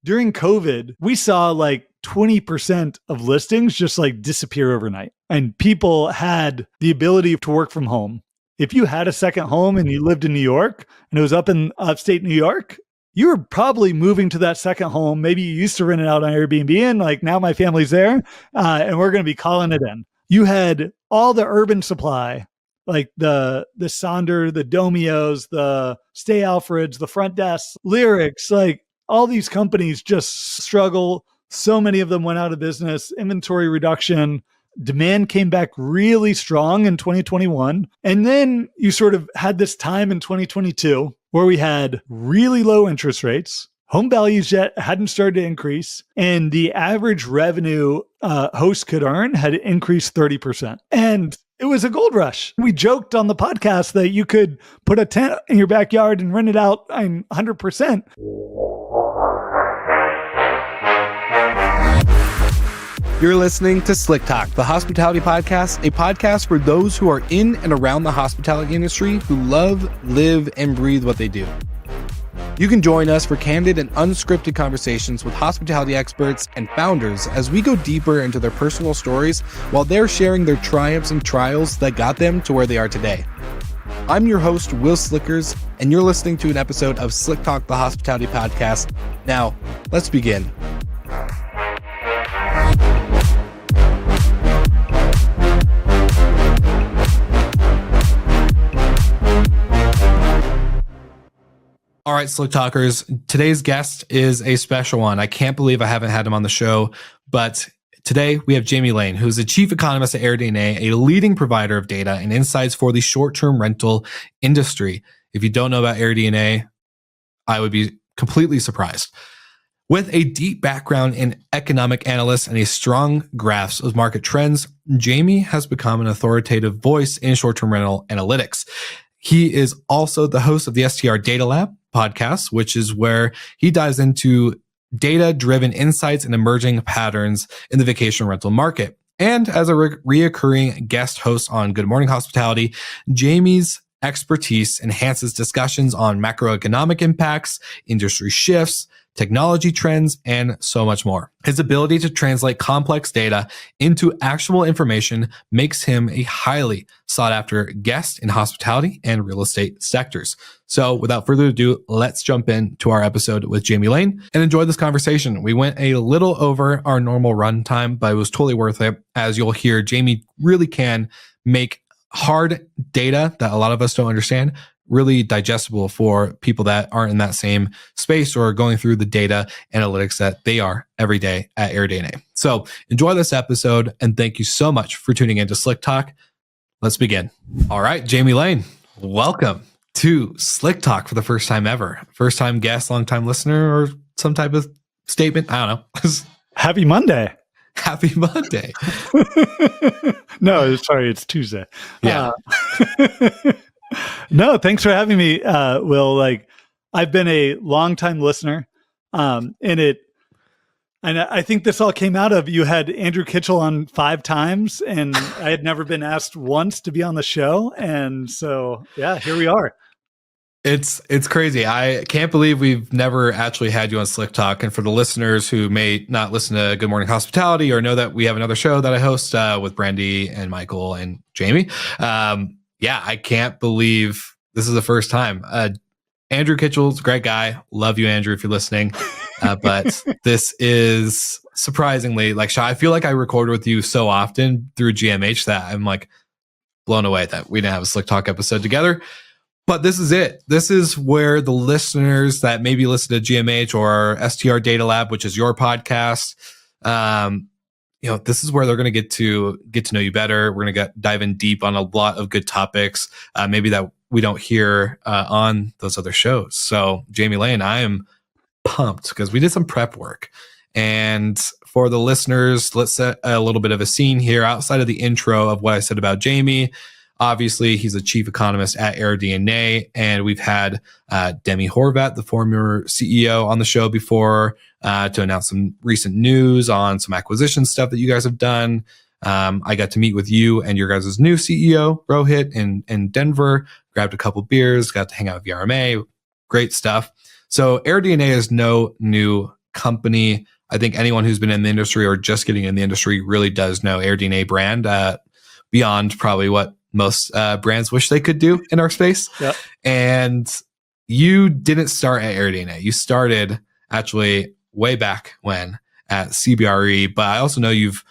during COVID, we saw like 20% of listings just like disappear overnight. And people had the ability to work from home. If you had a second home and you lived in New York and it was up in upstate New York, you were probably moving to that second home. Maybe you used to rent it out on Airbnb and like now my family's there and we're going to be calling it in. You had all the urban supply, like the Sonder, the Domios, the Stay Alfreds, the Front Desk, Lyrics, like all these companies just struggle. So many of them went out of business, inventory reduction. Demand came back really strong in 2021. And then you sort of had this time in 2022 where we had really low interest rates. Home values yet hadn't started to increase. And the average revenue hosts could earn had increased 30%. And it was a gold rush. We joked on the podcast that you could put a tent in your backyard and rent it out 100%. You're listening to Slick Talk, the hospitality podcast, a podcast for those who are in and around the hospitality industry who love, live, and breathe what they do. You can join us for candid and unscripted conversations with hospitality experts and founders as we go deeper into their personal stories while they're sharing their triumphs and trials that got them to where they are today. I'm your host, Wil Slickers, and you're listening to an episode of Slick Talk, the hospitality podcast. Now, let's begin. All right, Slick Talkers, today's guest is a special one. I can't believe I haven't had him on the show, but today we have Jamie Lane, who's the chief economist at AirDNA, a leading provider of data and insights for the short-term rental industry. If you don't know about AirDNA, I would be completely surprised. With a deep background in economic analysis and a strong grasp of market trends, Jamie has become an authoritative voice in short-term rental analytics. He is also the host of the STR Data Lab podcast, which is where he dives into data-driven insights and emerging patterns in the vacation rental market. And as a reoccurring guest host on Good Morning Hospitality, Jamie's expertise enhances discussions on macroeconomic impacts, industry shifts, technology trends, and so much more. His ability to translate complex data into actionable information makes him a highly sought after guest in hospitality and real estate sectors. So without further ado, let's jump into our episode with Jamie Lane and enjoy this conversation. We went a little over our normal run time, but it was totally worth it. As you'll hear, Jamie really can make hard data that a lot of us don't understand really digestible for people that aren't in that same space or going through the data analytics that they are every day at AirDNA. So enjoy this episode and thank you so much for tuning in to Slick Talk. Let's begin. All right, Jamie Lane, welcome to Slick Talk for the first time ever. First time guest, long time listener, or some type of statement. I don't know. Happy Monday. Happy Monday. No, sorry, it's Tuesday. Yeah. No, thanks for having me, Will. Like, I've been a longtime listener, and I think this all came out of you had Andrew Kitchell on 5 times, and I had never been asked once to be on the show, and so yeah, here we are. It's crazy. I can't believe we've never actually had you on Slick Talk. And for the listeners who may not listen to Good Morning Hospitality or know that we have another show that I host with Brandy and Michael and Jamie. Yeah, I can't believe this is the first time. Andrew Kitchell's a great guy. Love you, Andrew, if you're listening. But this is surprisingly like I feel like I recorded with you so often through GMH that I'm like blown away that we didn't have a Slick Talk episode together. But this is it. This is where the listeners that maybe listen to GMH or STR Data Lab, which is your podcast, this is where they're going to get to know you better. We're going to dive in deep on a lot of good topics, maybe that we don't hear on those other shows. So Jamie Lane, I am pumped because we did some prep work. And for the listeners, let's set a little bit of a scene here outside of the intro of what I said about Jamie. Obviously, he's a chief economist at AirDNA, and we've had Demi Horvat, the former CEO, on the show before to announce some recent news on some acquisition stuff that you guys have done. I got to meet with you and your guys' new CEO, Rohit, in Denver, grabbed a couple beers, got to hang out with VRMA. Great stuff. So AirDNA is no new company. I think anyone who's been in the industry or just getting in the industry really does know AirDNA brand beyond probably what most brands wish they could do in our space. Yep. And you didn't start at AirDNA. You started actually way back when at CBRE, but I also know you've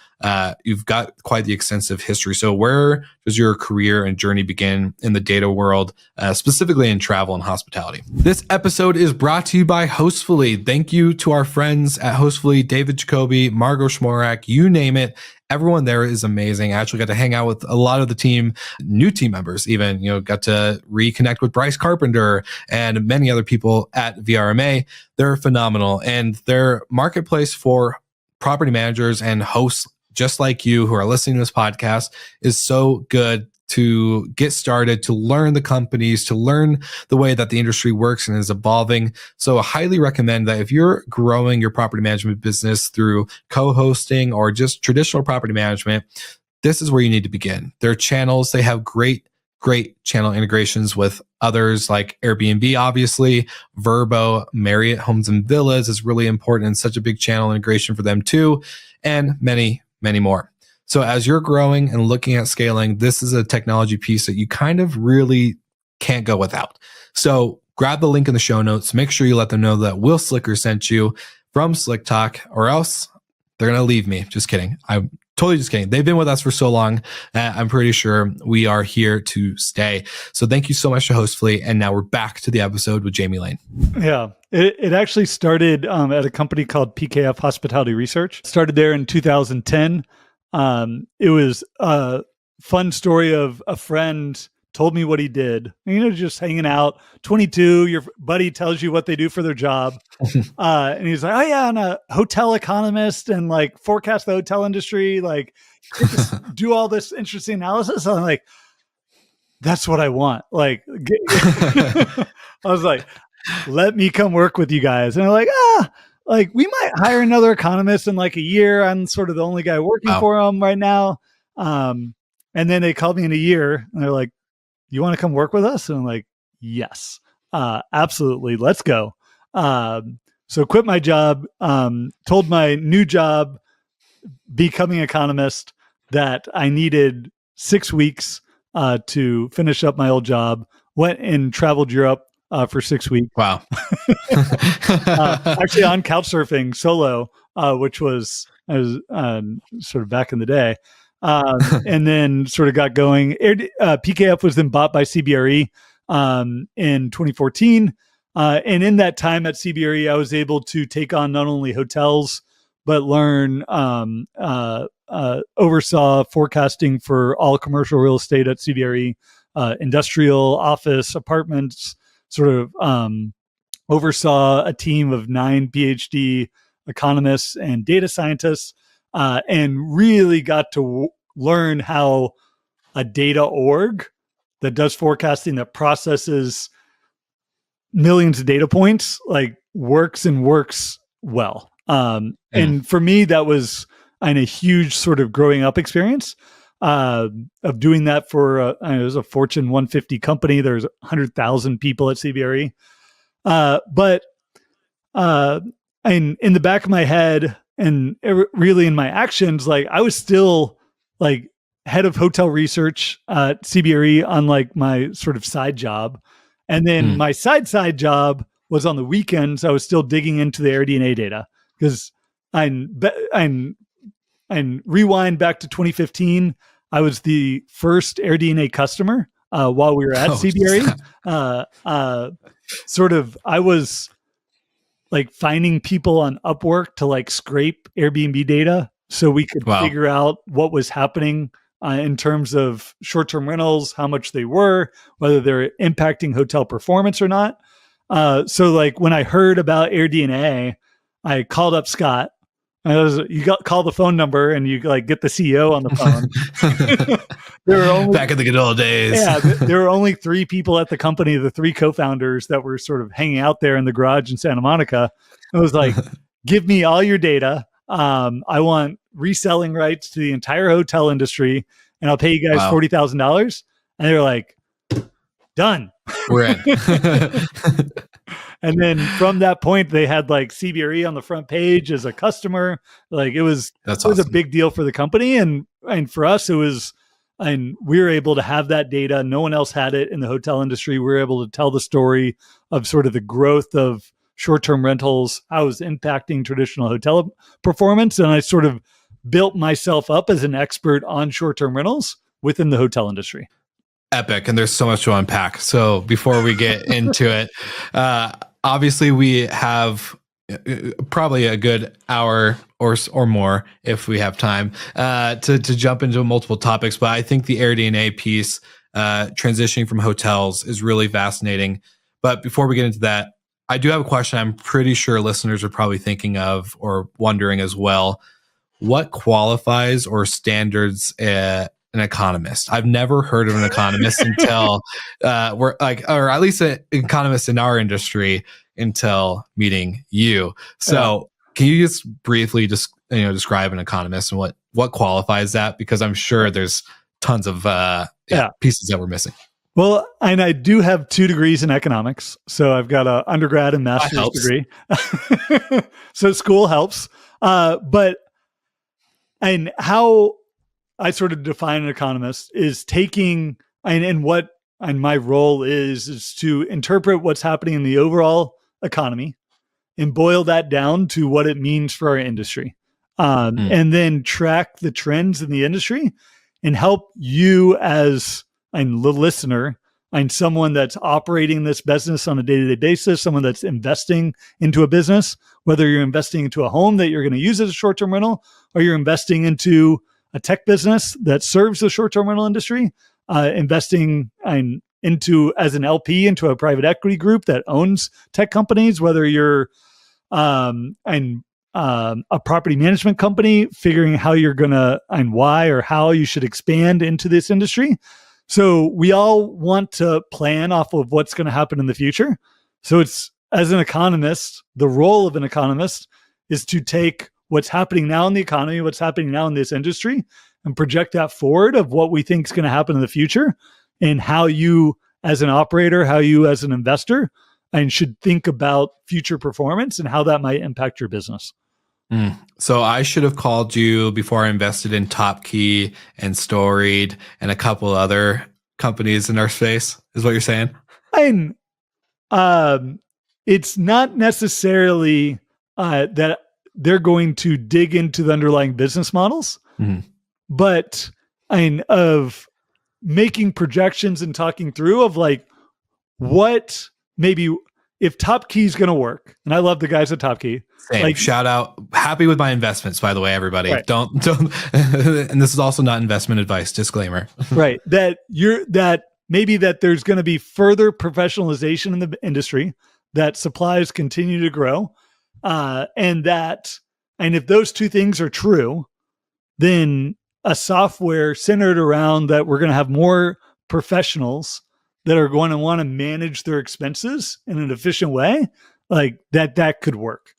got quite the extensive history. So where does your career and journey begin in the data world, specifically in travel and hospitality? This episode is brought to you by Hostfully. Thank you to our friends at Hostfully, David Jacoby, Margot Schmorak, you name it. Everyone there is amazing. I actually got to hang out with a lot of the team, new team members, even, got to reconnect with Bryce Carpenter and many other people at VRMA. They're phenomenal. And their marketplace for property managers and hosts just like you who are listening to this podcast is so good to get started, to learn the companies, to learn the way that the industry works and is evolving. So I highly recommend that if you're growing your property management business through co-hosting or just traditional property management, this is where you need to begin. Their channels, they have great channel integrations with others like Airbnb, obviously. Vrbo, Marriott Homes and Villas is really important and such a big channel integration for them too, and many more. So as you're growing and looking at scaling, this is a technology piece that you kind of really can't go without. So grab the link in the show notes. Make sure you let them know that Wil Slickers sent you from Slick Talk, or else they're going to leave me. Just kidding. I'm totally just kidding. They've been with us for so long. I'm pretty sure we are here to stay. So thank you so much to Hostfully. And now we're back to the episode with Jamie Lane. Yeah. It actually started at a company called PKF Hospitality Research. Started there in 2010. It was a fun story of a friend told me what he did. Just hanging out, 22, your buddy tells you what they do for their job. And he's like, oh yeah, I'm a hotel economist and like forecast the hotel industry, like do all this interesting analysis. I'm like, that's what I want. Like, I was like, let me come work with you guys. And I'm like, like we might hire another economist in like a year. I'm sort of the only guy working for them right now. And then they called me in a year and they're like, you want to come work with us? And I'm like, yes, absolutely. Let's go. So quit my job, told my new job, becoming economist, that I needed 6 weeks to finish up my old job, went and traveled Europe for 6 weeks. Wow. Actually on couch surfing solo, which was sort of back in the day. And then sort of got going. PKF was then bought by CBRE in 2014. And in that time at CBRE, I was able to take on not only hotels, but learn, oversaw forecasting for all commercial real estate at CBRE, industrial, office, apartments, sort of oversaw a team of 9 PhD economists and data scientists, and really got to learn how a data org that does forecasting, that processes millions of data points, like works well. And for me, that was a huge sort of growing up experience of doing that for it was a Fortune 150 company. There's 100,000 people at CBRE. But in the back of my head and really in my actions, like I was still like head of hotel research at CBRE on like my sort of side job. And then my side job was on the weekends. I was still digging into the AirDNA data because I rewind back to 2015. I was the first AirDNA customer while we were at CBRE. I was like finding people on Upwork to like scrape Airbnb data so we could figure out what was happening in terms of short-term rentals, how much they were, whether they're impacting hotel performance or not. So like when I heard about AirDNA, I called up Scott. Call the phone number and you like get the CEO on the phone. There were only, back in the good old days. Yeah, there were only 3 people at the company, the 3 co-founders that were sort of hanging out there in the garage in Santa Monica. It was like, give me all your data. I want reselling rights to the entire hotel industry, and I'll pay you guys $40,000. And they were like, done. We're in. And then from that point, they had like CBRE on the front page as a customer. Like it was a big deal for the company. And for us, it was, and we were able to have that data. No one else had it in the hotel industry. We were able to tell the story of sort of the growth of short-term rentals, how it was impacting traditional hotel performance. And I sort of built myself up as an expert on short-term rentals within the hotel industry. Epic. And there's so much to unpack. So before we get into it, obviously we have probably a good hour or more if we have time to jump into multiple topics. But I think the AirDNA piece, transitioning from hotels, is really fascinating. But before we get into that, I do have a question I'm pretty sure listeners are probably thinking of or wondering as well. What qualifies or standards an economist? I've never heard of an economist until we're like, or at least an economist in our industry until meeting you. So can you just briefly describe an economist and what qualifies that? Because I'm sure there's tons of pieces that we're missing. Well, and I do have 2 degrees in economics. So I've got an undergrad and master's degree. So school helps. But how I sort of define an economist is taking, and my role is to interpret what's happening in the overall economy and boil that down to what it means for our industry. And then track the trends in the industry and help you as the listener and someone that's operating this business on a day-to-day basis, someone that's investing into a business, whether you're investing into a home that you're going to use as a short-term rental, or you're investing into a tech business that serves the short-term rental industry, investing into as an LP into a private equity group that owns tech companies, whether you're a property management company, figuring how you're going to and why or how you should expand into this industry. So we all want to plan off of what's going to happen in the future. So it's, as an economist, the role of an economist is to take what's happening now in the economy, what's happening now in this industry, and project that forward of what we think is going to happen in the future and how you as an operator, how you as an investor, and should think about future performance and how that might impact your business. So I should have called you before I invested in TopKey and Storied and a couple other companies in our space, is what you're saying? And it's not necessarily that they're going to dig into the underlying business models, but of making projections and talking through of like what maybe if TopKey is going to work. And I love the guys at TopKey. Like, shout out. Happy with my investments, by the way, everybody. Right. Don't. And this is also not investment advice. Disclaimer. Right. That there's going to be further professionalization in the industry, that supplies continue to grow. And if those 2 things are true, then a software centered around that we're going to have more professionals that are going to want to manage their expenses in an efficient way, like that could work.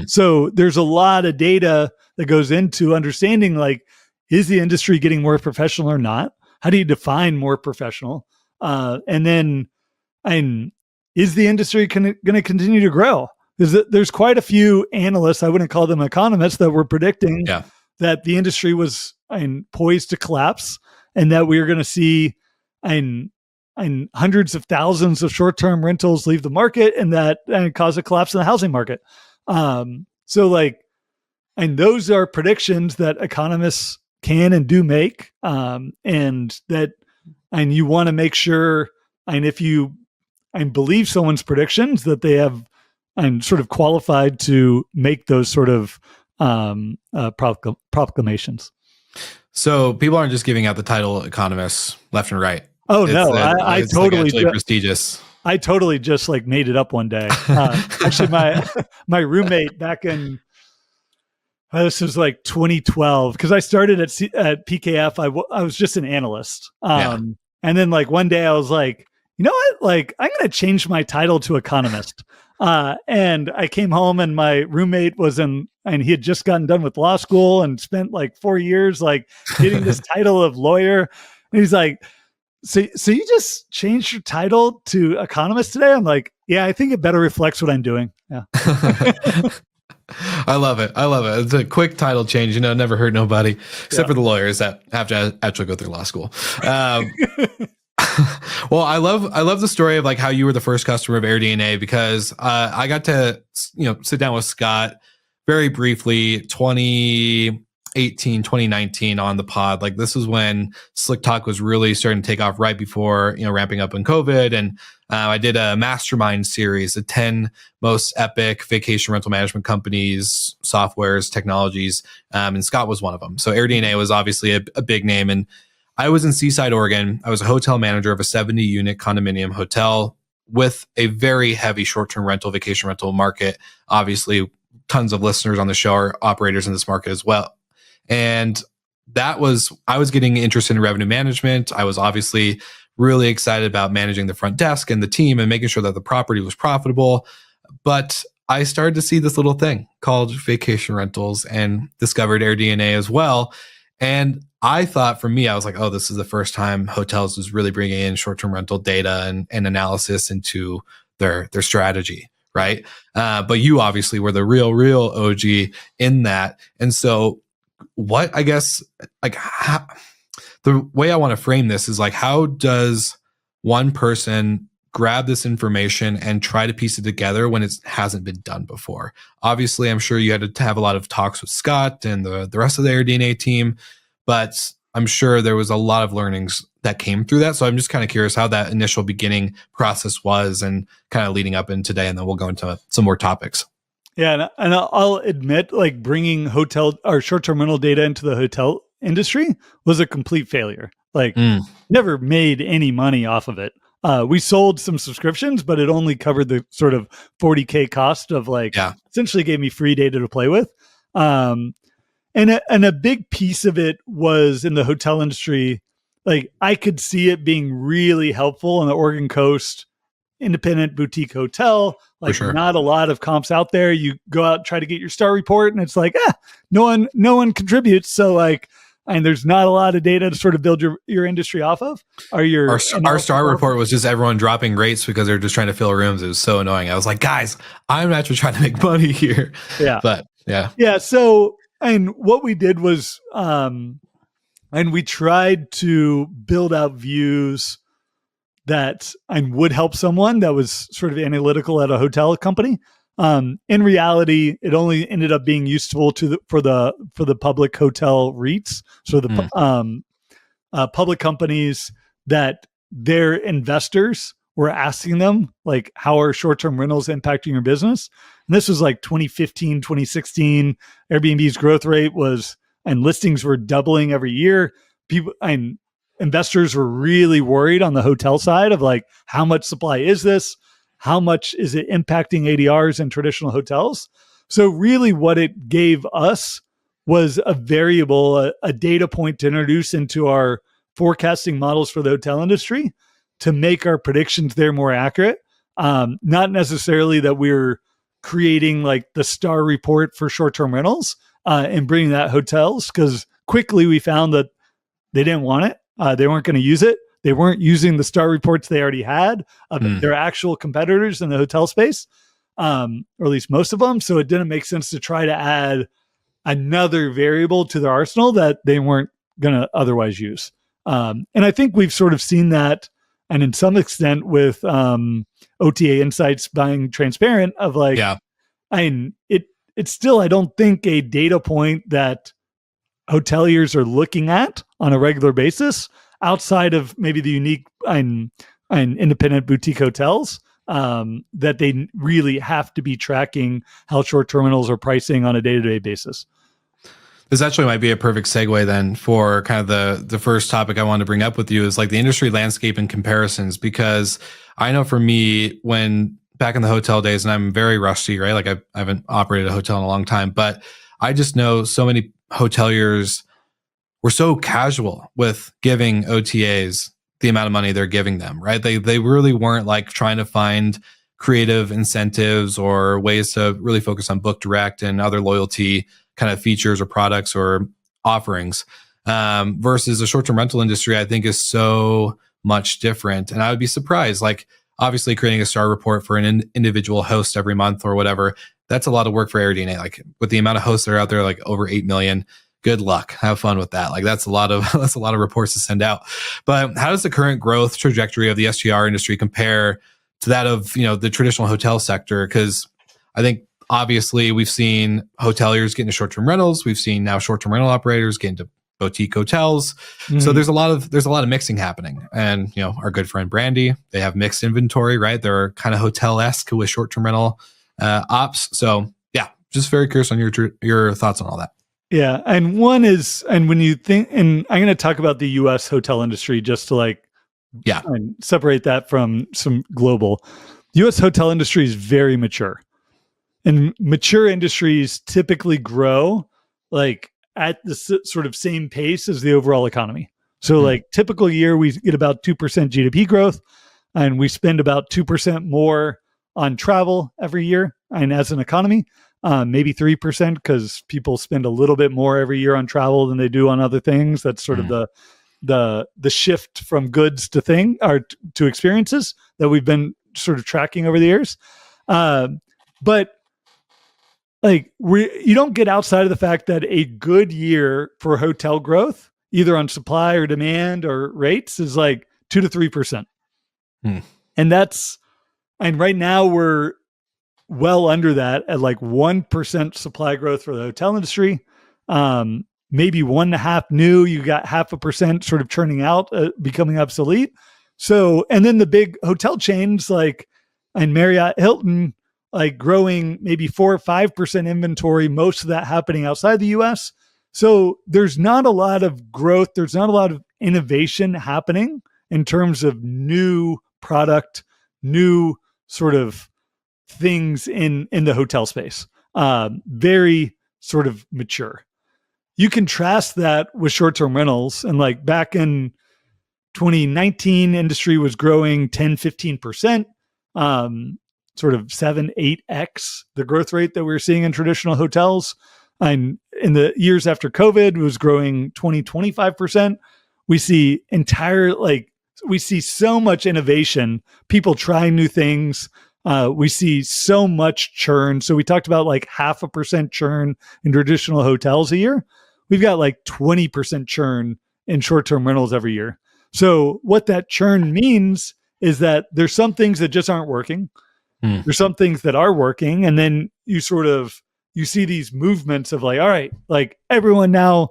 So there's a lot of data that goes into understanding, like, is the industry getting more professional or not? How do you define more professional? And then, is the industry going to continue to grow? There's quite a few analysts, I wouldn't call them economists, that were predicting that the industry was poised to collapse and that we were going to see hundreds of thousands of short-term rentals leave the market and that cause a collapse in the housing market. So those are predictions that economists can and do make. And you want to make sure, if you believe someone's predictions, that they have sort of qualified to make those sort of proclamations. So people aren't just giving out the title economists left and right. Oh, no, I totally prestigious. I totally just made it up one day. Actually, my roommate back in, this was 2012, because I started at PKF. I was just an analyst. And then one day I was like, you know what? I'm going to change my title to economist. And I came home and my roommate and he had just gotten done with law school and spent 4 years getting this title of lawyer. And he's like, So you just changed your title to economist today? I'm like, yeah, I think it better reflects what I'm doing. Yeah. I love it. It's a quick title change, never hurt nobody, except for the lawyers that have to actually go through law school. Well, I love the story of like how you were the first customer of AirDNA, because I got to sit down with Scott very briefly 2018, 2019 on the pod. Like this was when Slick Talk was really starting to take off, right before ramping up in COVID. And I did a mastermind series, the 10 most epic vacation rental management companies, softwares, technologies, and Scott was one of them. So AirDNA was obviously a big name, and I was in Seaside, Oregon. I was a hotel manager of a 70-unit condominium hotel with a very heavy short-term rental, vacation rental market. Obviously, tons of listeners on the show are operators in this market as well. And I was getting interested in revenue management. I was obviously really excited about managing the front desk and the team and making sure that the property was profitable. But I started to see this little thing called vacation rentals and discovered AirDNA as well. And I thought, for me, I was like, oh, this is the first time hotels was really bringing in short-term rental data and analysis into their strategy, right? But you obviously were the real OG in that. And so what, I guess, like the way I want to frame this is like, how does one person grab this information and try to piece it together when it hasn't been done before? Obviously, I'm sure you had to have a lot of talks with Scott and the rest of the AirDNA team, but I'm sure there was a lot of learnings that came through that. So I'm just kind of curious how that initial beginning process was and kind of leading up in today, and then we'll go into some more topics. Yeah, and I'll admit, like bringing hotel or short-term rental data into the hotel industry was a complete failure. Like, never made any money off of it. We sold some subscriptions, but it only covered the sort of $40K cost of essentially gave me free data to play with. And a big piece of it was in the hotel industry. Like I could see it being really helpful on the Oregon coast, independent boutique hotel. Like not a lot of comps out there. You go out, try to get your star report, and it's like, no one contributes. So and there's not a lot of data to sort of build your industry off of. Our star report was just everyone dropping rates because they're just trying to fill rooms. It was so annoying. I was like, guys, I'm actually trying to make money here. Yeah. But yeah. Yeah. So, and what we did was, and we tried to build out views that would help someone that was sort of analytical at a hotel company. In reality, it only ended up being useful for the public hotel REITs. So the public companies that their investors were asking them, like, how are short-term rentals impacting your business? And this was like 2015, 2016. Airbnb's growth rate and listings were doubling every year. People and investors were really worried on the hotel side of like, how much supply is this? How much is it impacting ADRs in traditional hotels? So really what it gave us was a variable, a data point to introduce into our forecasting models for the hotel industry to make our predictions there more accurate. Not necessarily that we're creating like the star report for short-term rentals and bringing that hotels, because quickly we found that they didn't want it. They weren't going to use it. They weren't using the star reports they already had of their actual competitors in the hotel space, or at least most of them. So it didn't make sense to try to add another variable to their arsenal that they weren't going to otherwise use. And I think we've sort of seen that, and in some extent with OTA Insights buying Transparent of like, it's still, I don't think, a data point that hoteliers are looking at on a regular basis outside of maybe the unique and independent boutique hotels, that they really have to be tracking how short-term rentals are pricing on a day-to-day basis. This actually might be a perfect segue then for kind of the first topic I wanted to bring up with you is like the industry landscape and comparisons, because I know for me, when back in the hotel days, and I'm very rusty, right? Like I haven't operated a hotel in a long time, but I just know so many hoteliers were so casual with giving OTAs the amount of money they're giving them, right? They really weren't like trying to find creative incentives or ways to really focus on book direct and other loyalty kind of features or products or offerings, versus the short-term rental industry, I think, is so much different. And I would be surprised, like obviously creating a star report for an individual host every month or whatever, that's a lot of work for AirDNA. Like with the amount of hosts that are out there, like over 8 million, good luck. Have fun with that. Like that's a lot of reports to send out. But how does the current growth trajectory of the STR industry compare to that of, the traditional hotel sector? Because I think obviously we've seen hoteliers get into short-term rentals. We've seen now short-term rental operators get into boutique hotels. Mm-hmm. So there's a lot of mixing happening. And our good friend Brandy, they have mixed inventory, right? They're kind of hotel-esque with short-term rental ops. So yeah, just very curious on your thoughts on all that. Yeah, and when you think, and I'm going to talk about the U.S. hotel industry just to and separate that from some global. U.S. hotel industry is very mature, and mature industries typically grow at the sort of same pace as the overall economy. So typical year, we get about 2% GDP growth, and we spend about 2% more on travel every year. And as an economy, maybe 3% because people spend a little bit more every year on travel than they do on other things. That's sort of the shift from goods to to experiences that we've been sort of tracking over the years. But you don't get outside of the fact that a good year for hotel growth, either on supply or demand or rates, is 2 to 3%. And right now we're well under that at 1% supply growth for the hotel industry. Maybe 1.5 new, you got 0.5% sort of churning out, becoming obsolete. So, and then the big hotel chains and Marriott, Hilton, growing maybe 4 or 5% inventory, most of that happening outside the US. So there's not a lot of growth. There's not a lot of innovation happening in terms of new product, new sort of things in the hotel space. Very sort of mature. You contrast that with short-term rentals, and back in 2019, industry was growing 10, 15%, sort of 7, 8x the growth rate that we were seeing in traditional hotels. And in the years after COVID, it was growing 20, 25%. We see we see so much innovation, people trying new things. We see so much churn. So we talked about 0.5% churn in traditional hotels a year. We've got 20% churn in short-term rentals every year. So what that churn means is that there's some things that just aren't working. There's some things that are working. And then you see these movements of all right, everyone now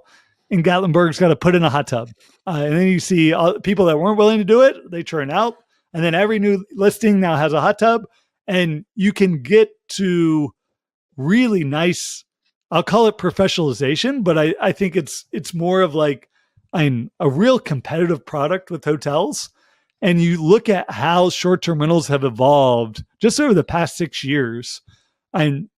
in Gatlinburg's got to put in a hot tub. And then you see people that weren't willing to do it, they churn out. And then every new listing now has a hot tub. And you can get to really nice, I'll call it professionalization, but I think it's more of a real competitive product with hotels. And you look at how short-term rentals have evolved just over the past 6 years, and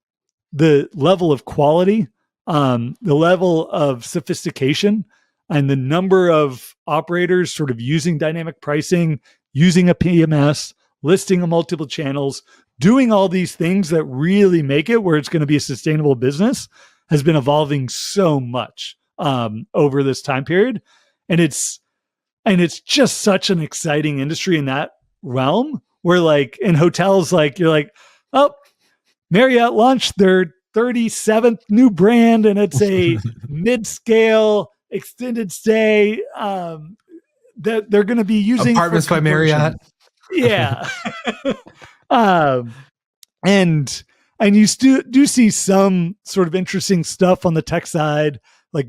the level of quality, the level of sophistication, and the number of operators sort of using dynamic pricing, using a PMS, listing on multiple channels, doing all these things that really make it where it's going to be a sustainable business, has been evolving so much over this time period. And it's just such an exciting industry in that realm where in hotels, you're oh, Marriott launched their 37th new brand, and it's a mid-scale extended stay that they're going to be using Apartments by Marriott. Yeah. And you do see some sort of interesting stuff on the tech side.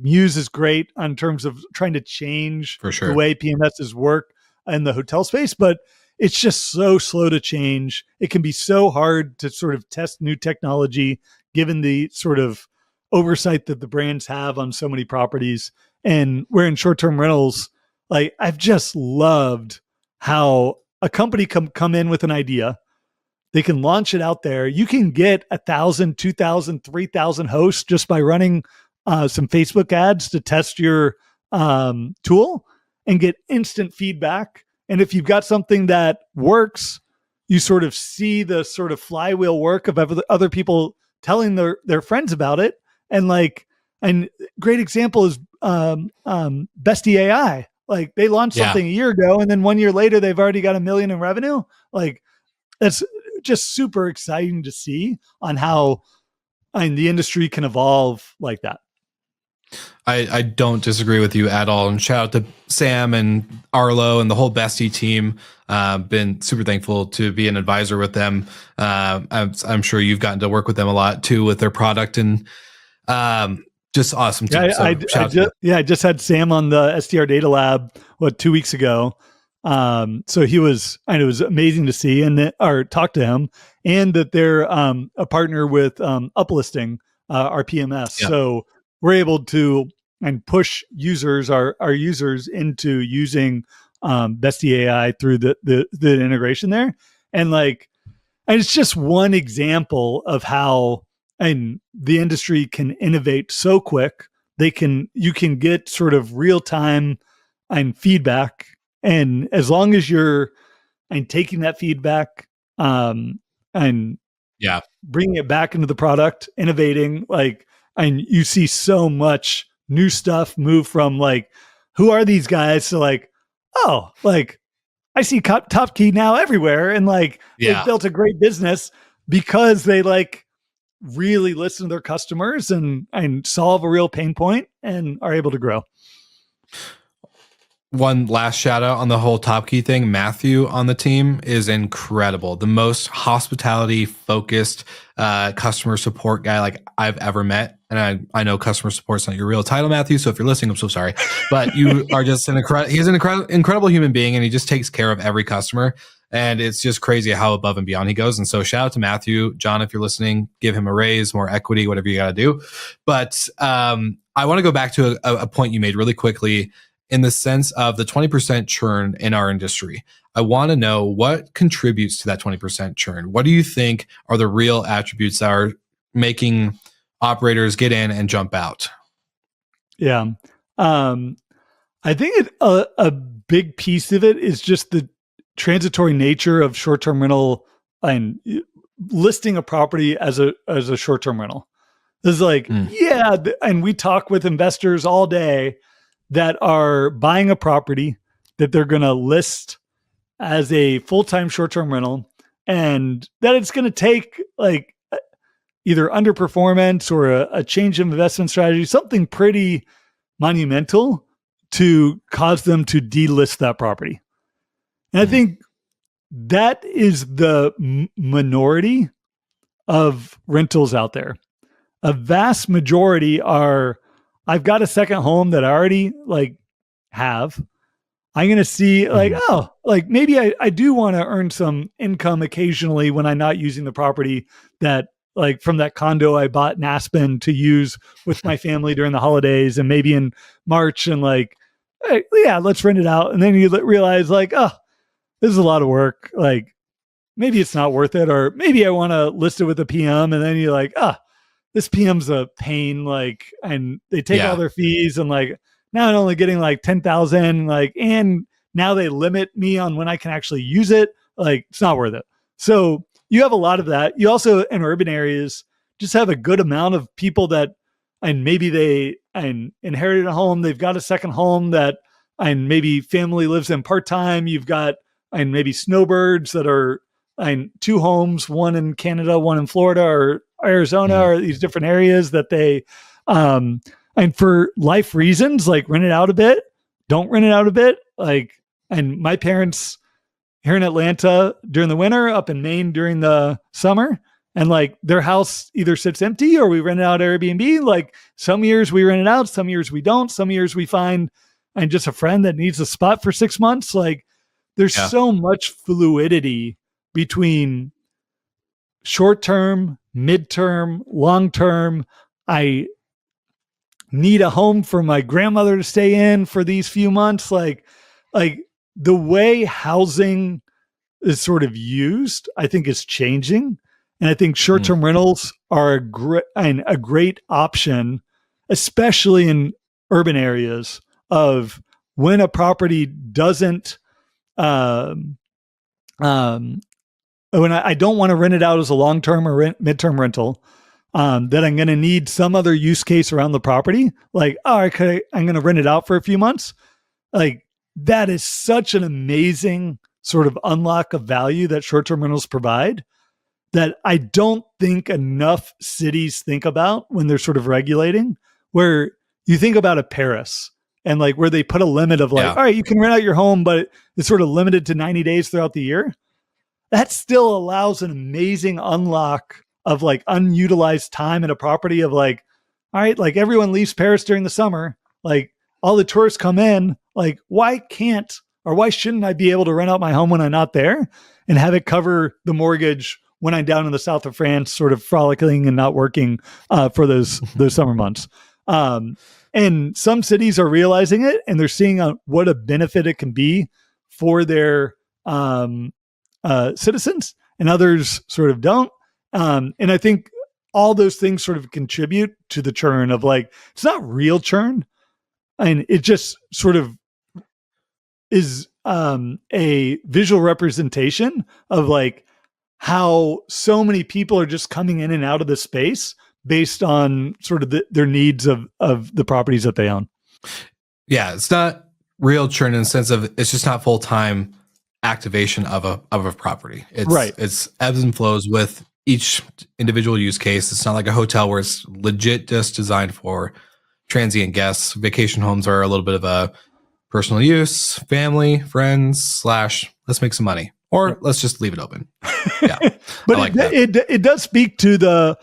Muse is great in terms of trying to change the way PMSs work in the hotel space, but it's just so slow to change. It can be so hard to sort of test new technology given the sort of oversight that the brands have on so many properties. And where in short-term rentals, I've just loved how a company come in with an idea. They can launch it out there. You can get 1,000, 2,000, 3,000 hosts just by running some Facebook ads to test your tool and get instant feedback. And if you've got something that works, you sort of see the sort of flywheel work of other people telling their friends about it. And great example is Bestie AI. Like they launched something a year ago, and then 1 year later, they've already got $1 million in revenue. Like that's just super exciting to see on how the industry can evolve like that. I don't disagree with you at all. And shout out to Sam and Arlo and the whole Bestie team. Been super thankful to be an advisor with them. I'm sure you've gotten to work with them a lot too with their product, and just awesome team. I just had Sam on the SDR Data Lab 2 weeks ago. So he was, and it was amazing to see or talk to him, and that they're a partner with Uplisting, our PMS. Yeah. So we're able to push users, our users, into using Bestie AI through the integration there, and it's just one example of how the industry can innovate so quick. You can get sort of real time feedback. And as long as you're taking that feedback and bringing it back into the product, innovating, and you see so much new stuff move from who are these guys to I see Top Key now everywhere, and they've built a great business because they really listen to their customers and solve a real pain point and are able to grow. One last shout out on the whole Top Key thing. Matthew on the team is incredible. The most hospitality focused customer support guy I've ever met. And I know customer support's not your real title, Matthew. So if you're listening, I'm so sorry, but you are just he's an incredible human being, and he just takes care of every customer. And it's just crazy how above and beyond he goes. And so shout out to Matthew. John, if you're listening, give him a raise, more equity, whatever you got to do. But I want to go back to a point you made really quickly, in the sense of the 20% churn in our industry. I want to know what contributes to that 20% churn. What do you think are the real attributes that are making operators get in and jump out? Yeah. I think a big piece of it is just the transitory nature of short-term rental and listing a property as a short-term rental. It's and we talk with investors all day that are buying a property that they're going to list as a full-time short-term rental, and that it's going to take either underperformance or a change of investment strategy, something pretty monumental to cause them to delist that property. And I think that is the minority of rentals out there. A vast majority are, I've got a second home that I already have. I'm going to see maybe I do want to earn some income occasionally when I'm not using the property that from that condo I bought in Aspen to use with my family during the holidays, and maybe in March, and hey, let's rent it out. And then you realize this is a lot of work. Maybe it's not worth it, or maybe I want to list it with a PM, and then you're this PM's a pain, and they take all their fees, and now I'm only getting 10,000, and now they limit me on when I can actually use it. It's not worth it. So you have a lot of that. You also, in urban areas, just have a good amount of people that, and maybe they inherited a home, they've got a second home that, and maybe family lives in part-time. You've got, and maybe snowbirds that are, and 2 homes, one in Canada, one in Florida or Arizona, or these different areas that they, and for life reasons, rent it out a bit, don't rent it out a bit. And my parents here in Atlanta during the winter, up in Maine during the summer, and their house either sits empty or we rent it out Airbnb. Some years we rent it out, some years we don't, some years we find and just a friend that needs a spot for 6 months. There's so much fluidity between short-term, mid-term, long-term. I need a home for my grandmother to stay in for these few months. The way housing is sort of used, I think, is changing. And I think short-term rentals are a great option, especially in urban areas, of when a property doesn't, when I don't want to rent it out as a long-term or mid-term rental, that I'm going to need some other use case around the property. I'm going to rent it out for a few months. that is such an amazing sort of unlock of value that short-term rentals provide that I don't think enough cities think about when they're sort of regulating, where you think about a Paris and like where they put a limit of like, all right, you can rent out your home, but it's sort of limited to 90 days throughout the year. That still allows an amazing unlock of like unutilized time in a property of like, all right, like everyone leaves Paris during the summer, like all the tourists come in, like why can't or why shouldn't I be able to rent out my home when I'm not there and have it cover the mortgage when I'm down in the south of France, sort of frolicking and not working for those summer months. And some cities are realizing it, and they're seeing what a benefit it can be for their citizens, and others sort of don't. And I think all those things sort of contribute to the churn of like, it's not real churn. And it just sort of is a visual representation of like how so many people are just coming in and out of the space based on sort of their needs of the properties that they own. Yeah, it's not real churn in the sense of it's just not full-time activation of a property. It's right. It's ebbs and flows with each individual use case. It's not like a hotel where it's legit just designed for transient guests. Vacation homes are a little bit of a personal use, family, friends / let's make some money, or let's just leave it open. Yeah, but it does speak to the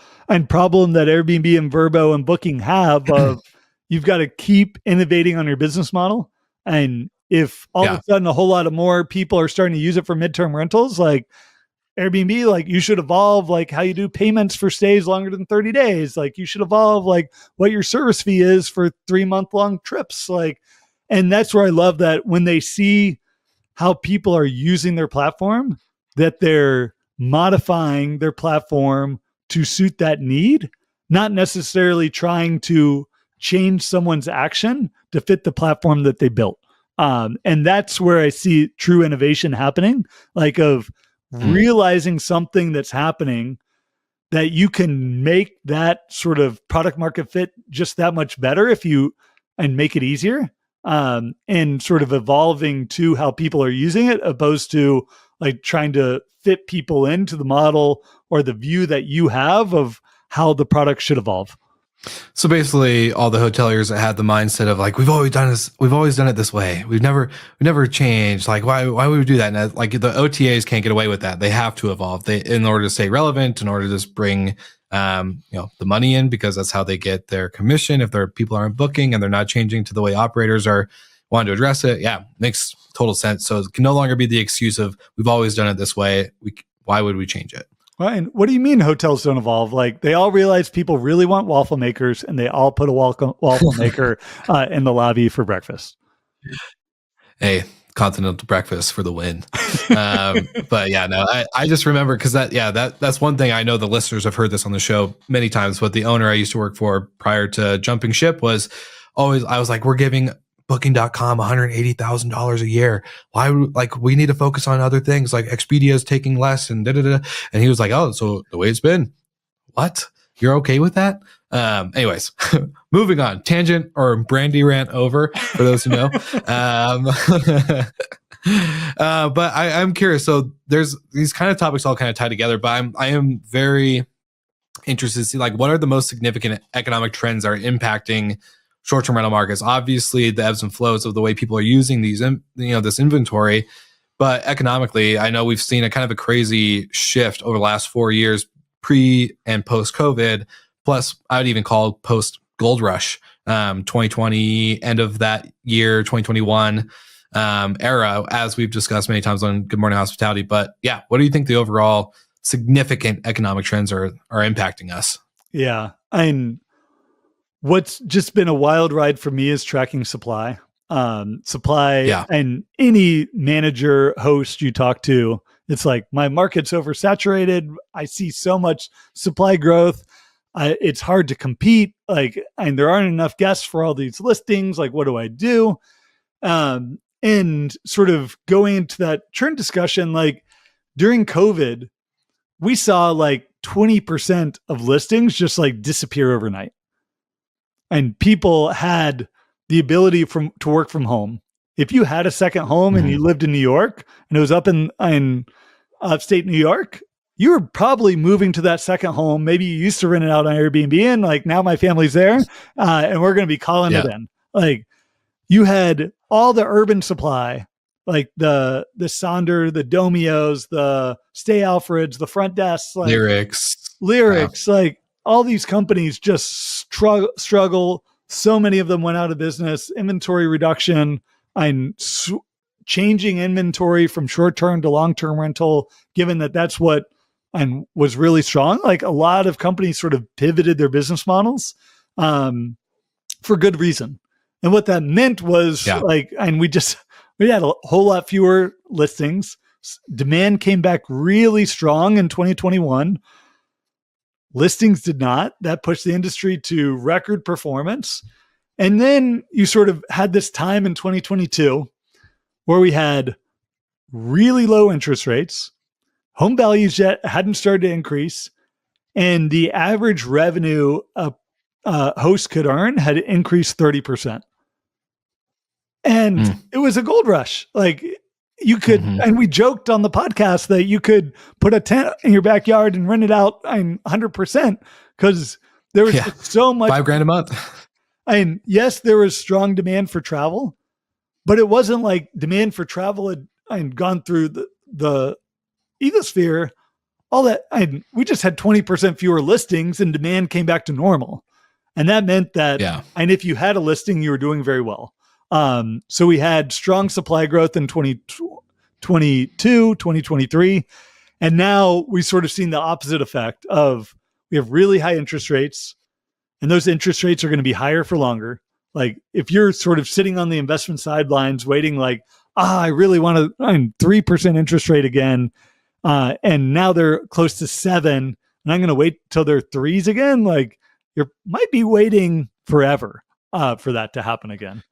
problem that Airbnb and Vrbo and Booking have of you've got to keep innovating on your business model. And if all of a sudden a whole lot of more people are starting to use it for midterm rentals, like Airbnb, like you should evolve like how you do payments for stays longer than 30 days. Like you should evolve like what your service fee is for 3-month-long trips. Like, and that's where I love that when they see how people are using their platform, that they're modifying their platform to suit that need, not necessarily trying to change someone's action to fit the platform that they built. And that's where I see true innovation happening, like of realizing something that's happening that you can make that sort of product market fit just that much better and make it easier. And sort of evolving to how people are using it, opposed to like trying to fit people into the model or the view that you have of how the product should evolve. So basically, all the hoteliers that had the mindset of like, we've always done it this way. We've never changed. Like, why would we do that? And like the OTAs can't get away with that. They have to evolve. In order to stay relevant, in order to just bring the money in, because that's how they get their commission. If their people aren't booking and they're not changing to the way operators are wanting to address it, makes total sense. So it can no longer be the excuse of we've always done it this way. Why would we change it? Ryan, what do you mean hotels don't evolve? Like they all realize people really want waffle makers, and they all put a waffle maker in the lobby for breakfast. Hey, continental breakfast for the win. But yeah, no, I just remember because that's one thing I know the listeners have heard this on the show many times. But the owner I used to work for prior to jumping ship was always, I was like, we're giving Booking.com $180,000 a year. Why? Like, we need to focus on other things. Like Expedia is taking less, and And he was like, "Oh, so the way it's been. What? You're okay with that?" Anyways, moving on. Tangent or brandy rant over for those who know. But I'm curious. So there's these kind of topics all kind of tie together. But I am very interested to see like what are the most significant economic trends that are impacting short-term rental markets. Obviously, the ebbs and flows of the way people are using these, this inventory, but economically, I know we've seen a kind of a crazy shift over the last 4 years, pre and post COVID. Plus, I would even call post gold rush, 2020, end of that year, 2021 era, as we've discussed many times on Good Morning Hospitality. But yeah, what do you think the overall significant economic trends are impacting us? Yeah, what's just been a wild ride for me is tracking supply. And any manager, host you talk to, it's like, my market's oversaturated. I see so much supply growth. It's hard to compete. Like, and there aren't enough guests for all these listings. Like, what do I do? And sort of going into that churn discussion, like during COVID, we saw like 20% of listings just like disappear overnight. And people had the ability to work from home. if you had a second home and you lived in New York and it was up in upstate New York, you were probably moving to that second home. Maybe you used to rent it out on Airbnb and like now my family's there and we're going to be calling it in. Like you had all the urban supply, like the Sonder, the Domios, the Stay Alfreds, the front desks, like lyrics, like all these companies just struggle. So many of them went out of business, inventory reduction and changing inventory from short-term to long-term rental, given that that's what was really strong. Like a lot of companies sort of pivoted their business models for good reason. And what that meant was we had a whole lot fewer listings. Demand came back really strong in 2021. Listings did not. That pushed the industry to record performance. And then you sort of had this time in 2022 where we had really low interest rates, home values yet hadn't started to increase, and the average revenue a host could earn had increased 30%. And it was a gold rush. Like you could, and we joked on the podcast that you could put a tent in your backyard and rent it out 100% because there was so much. $5,000 a month. And yes, there was strong demand for travel, but it wasn't like demand for travel had gone through the ecosphere. All that, we just had 20% fewer listings and demand came back to normal. And that meant that, and if you had a listing, you were doing very well. So we had strong supply growth in 2022, 2023. And now we sort of seen the opposite effect of we have really high interest rates and those interest rates are going to be higher for longer. Like if you're sort of sitting on the investment sidelines waiting like, I really want to 3% interest rate again. And now they're close to 7 and I'm going to wait till they're 3s again. Like you might be waiting forever for that to happen again.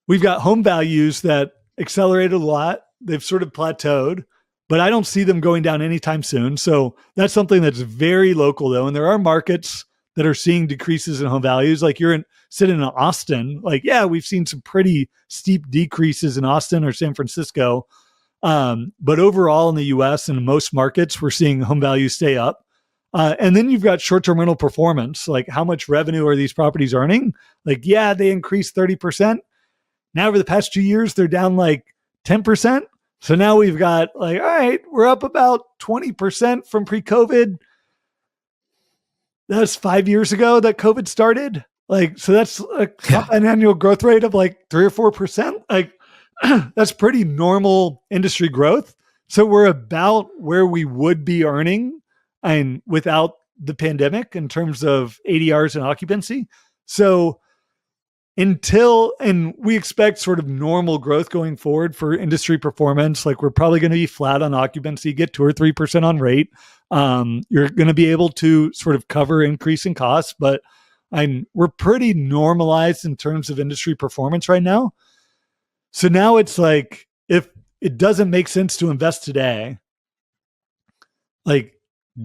We've got home values that accelerated a lot. They've sort of plateaued, but I don't see them going down anytime soon. So that's something that's very local though. And there are markets that are seeing decreases in home values. Like sitting in Austin, like, we've seen some pretty steep decreases in Austin or San Francisco. But overall in the US and in most markets, we're seeing home values stay up. And then you've got short-term rental performance. Like how much revenue are these properties earning? Like, they increased 30%. Now over the past 2 years, they're down like 10%. So now we've got like, all right, we're up about 20% from pre-COVID. That was 5 years ago that COVID started. Like, so that's an annual growth rate of like 3 or 4%. Like that's pretty normal industry growth. So we're about where we would be earning and without the pandemic in terms of ADRs and occupancy. So and we expect sort of normal growth going forward for industry performance. Like we're probably going to be flat on occupancy, get 2 or 3% on rate. You're going to be able to sort of cover increasing costs, but we're pretty normalized in terms of industry performance right now. So now it's like, if it doesn't make sense to invest today, like,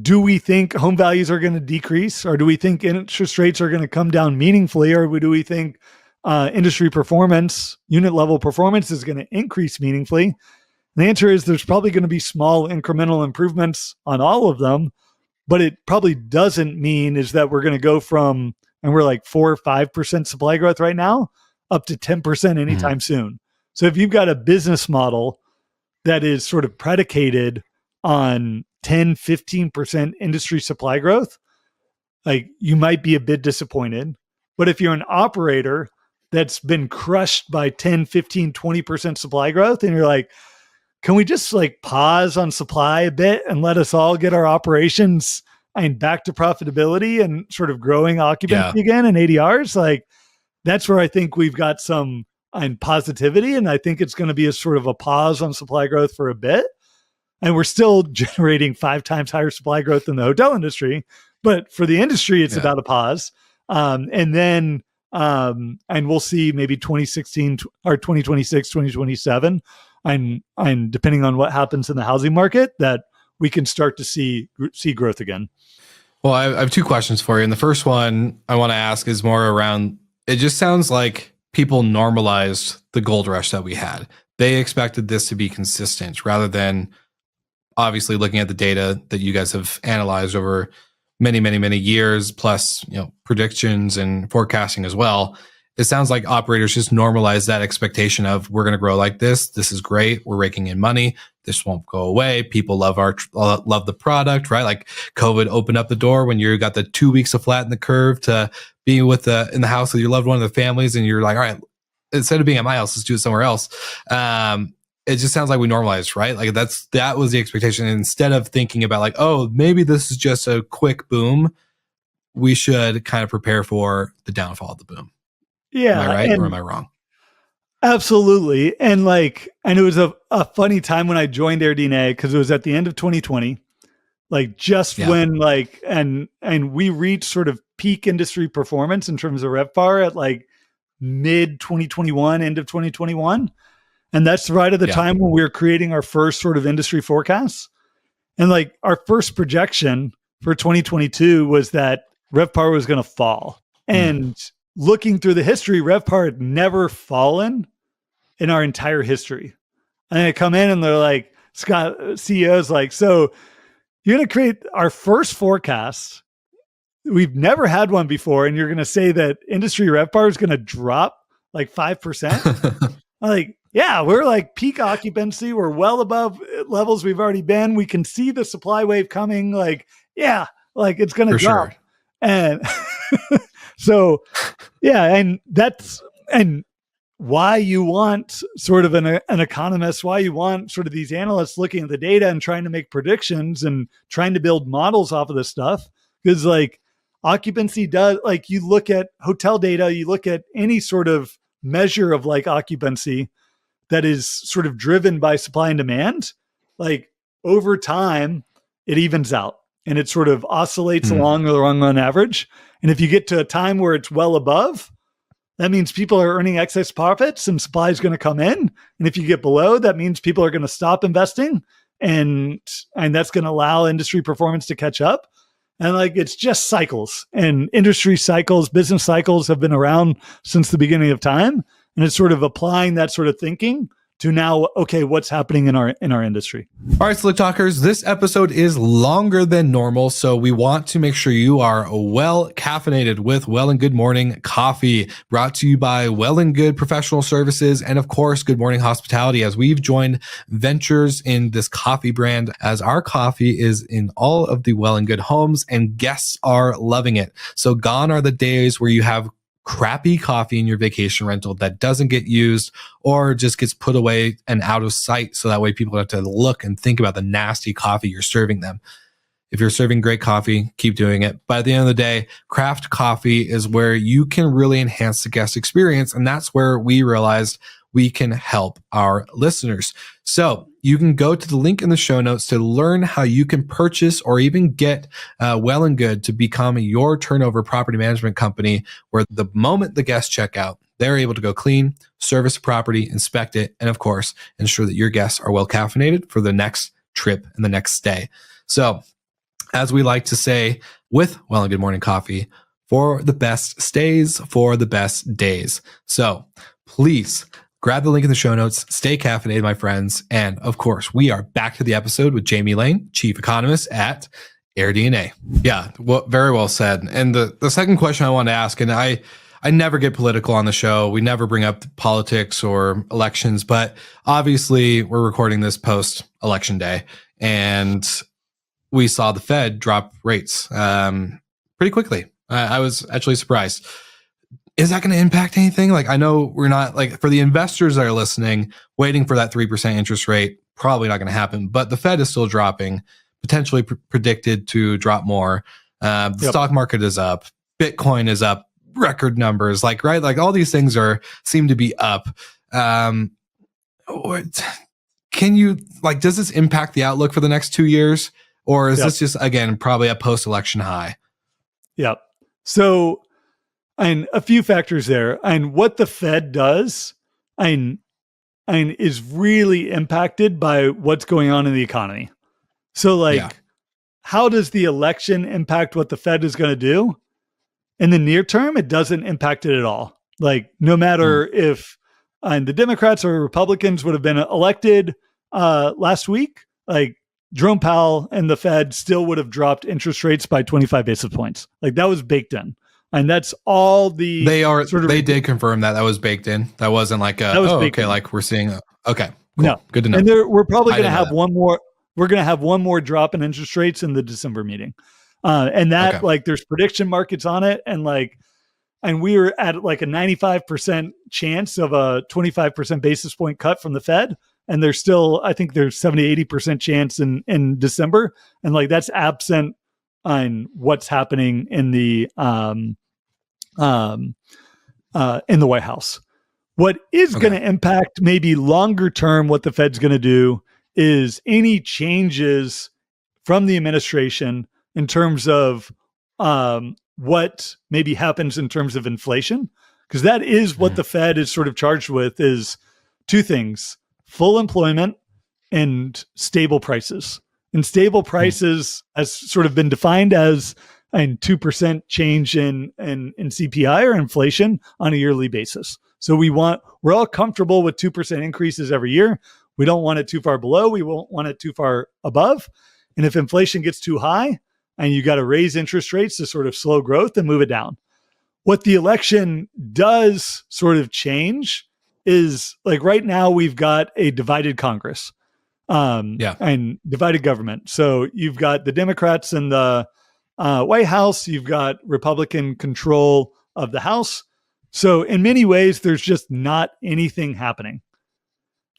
do we think home values are going to decrease, or do we think interest rates are going to come down meaningfully, or do we think industry performance, unit level performance is going to increase meaningfully? And the answer is there's probably going to be small incremental improvements on all of them, but it probably doesn't mean is that we're going to go from, and we're like 4 or 5% supply growth right now, up to 10% anytime soon. So if you've got a business model that is sort of predicated on 10, 15% industry supply growth, like you might be a bit disappointed. But if you're an operator that's been crushed by 10, 15, 20% supply growth, and you're like, can we just like pause on supply a bit and let us all get our operations back to profitability and sort of growing occupancy again and ADRs? Like that's where I think we've got some positivity. And I think it's going to be a sort of a pause on supply growth for a bit. And we're still generating 5 times higher supply growth in the hotel industry. But for the industry, it's about a pause. And then we'll see maybe 2016 or 2026, 2027. And depending on what happens in the housing market, that we can start to see growth again. Well, I have 2 questions for you. And the first one I want to ask is more around, it just sounds like people normalized the gold rush that we had. They expected this to be consistent rather than obviously looking at the data that you guys have analyzed over many, many, many years, plus, predictions and forecasting as well. It sounds like operators just normalize that expectation of we're going to grow like this. This is great. We're raking in money. This won't go away. People love love the product, right? Like COVID opened up the door when you got the 2 weeks of flatten the curve to being in the house with your loved one and the families. And you're like, all right, instead of being at my house, let's do it somewhere else. It just sounds like we normalized, right? Like that was the expectation. And instead of thinking about like, oh, maybe this is just a quick boom, we should kind of prepare for the downfall of the boom. Yeah. Am I right or am I wrong? Absolutely. And it was a funny time when I joined AirDNA because it was at the end of 2020, when and we reached sort of peak industry performance in terms of RevPAR at mid 2021, end of 2021. And that's right at the time when we were creating our first sort of industry forecasts. And our first projection for 2022 was that RevPAR was going to fall. And looking through the history, RevPAR had never fallen in our entire history. And I come in and they're like, Scott, CEO's like, so you're going to create our first forecast. We've never had one before. And you're going to say that industry RevPAR is going to drop 5%. I'm like, yeah, we're peak occupancy. We're well above levels we've already been. We can see the supply wave coming. It's going to drop. Sure. And so, and why you want sort of an economist, why you want sort of these analysts looking at the data and trying to make predictions and trying to build models off of this stuff. Because occupancy does, you look at hotel data, you look at any sort of measure of occupancy that is sort of driven by supply and demand, over time, it evens out and it sort of oscillates along the long run average. And if you get to a time where it's well above, that means people are earning excess profits and supply is going to come in. And if you get below, that means people are going to stop investing and that's going to allow industry performance to catch up. And it's just cycles, and industry cycles, business cycles have been around since the beginning of time. And it's sort of applying that sort of thinking to now, okay, what's happening in our industry. All right, Slick Talkers, this episode is longer than normal, so we want to make sure you are well caffeinated with Well and Good Morning Coffee, brought to you by Well and Good Professional Services and, of course, Good Morning Hospitality, as we've joined ventures in this coffee brand, as our coffee is in all of the Well and Good homes, and guests are loving it. So gone are the days where you have crappy coffee in your vacation rental that doesn't get used or just gets put away and out of sight, so that way people have to look and think about the nasty coffee you're serving them. If you're serving great coffee, keep doing it. But at the end of the day, craft coffee is where you can really enhance the guest experience. And that's where we realized we can help our listeners. So you can go to the link in the show notes to learn how you can purchase or even get Well and Good to become your turnover property management company, where the moment the guests check out, they're able to go clean, service the property, inspect it, and of course, ensure that your guests are well caffeinated for the next trip and the next stay. So as we like to say with Well and Good Morning Coffee, for the best stays, for the best days. So please grab the link in the show notes, stay caffeinated, my friends. And of course, we are back to the episode with Jamie Lane, Chief Economist at AirDNA. Yeah, well, very well said. And the second question I want to ask, and I never get political on the show. We never bring up politics or elections, but obviously we're recording this post-election day. And we saw the Fed drop rates pretty quickly. I was actually surprised. Is that going to impact anything? I know we're not, for the investors that are listening, waiting for that 3% interest rate, probably not going to happen. But the Fed is still dropping, potentially predicted to drop more. The stock market is up. Bitcoin is up, record numbers, right? All these things seem to be up. Can you, does this impact the outlook for the next 2 years? Or is this just, again, probably a post-election high? Yep. So, and a few factors there. And what the Fed does is really impacted by what's going on in the economy. So how does the election impact what the Fed is going to do? In the near term, it doesn't impact it at all. Like no matter if and the Democrats or Republicans would have been elected last week, like Jerome Powell and the Fed still would have dropped interest rates by 25 basis points. Like that was baked in. And that's all the they did confirm that was baked in. That wasn't like like we're seeing okay, cool. No. Good to know. And we're probably going to have one more. We're going to have one more drop in interest rates in the December meeting. And that like there's prediction markets on it. And we were at like a 95% chance of a 25% basis point cut from the Fed. And there's still, I think there's 70-80% chance in December. And like that's absent on what's happening in the White House. What is going to impact maybe longer term what the Fed's going to do is any changes from the administration in terms of what maybe happens in terms of inflation, because that is what the Fed is sort of charged with, is two things: full employment and stable prices. And stable prices has sort of been defined as a 2% change in CPI or inflation on a yearly basis. So we're all comfortable with 2% increases every year. We don't want it too far below. We won't want it too far above. And if inflation gets too high and you got to raise interest rates to sort of slow growth and move it down. What the election does sort of change is, like, right now we've got a divided Congress and divided government. So you've got the Democrats in the White House, you've got Republican control of the House. So in many ways, there's just not anything happening.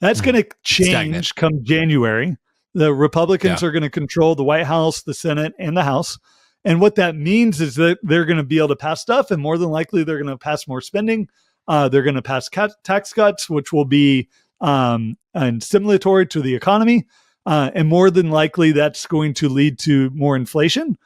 That's going to change come January. The Republicans are going to control the White House, the Senate, and the House. And what that means is that they're going to be able to pass stuff, and more than likely they're going to pass more spending. They're going to pass tax cuts, which will be and stimulatory to the economy. And more than likely that's going to lead to more inflation,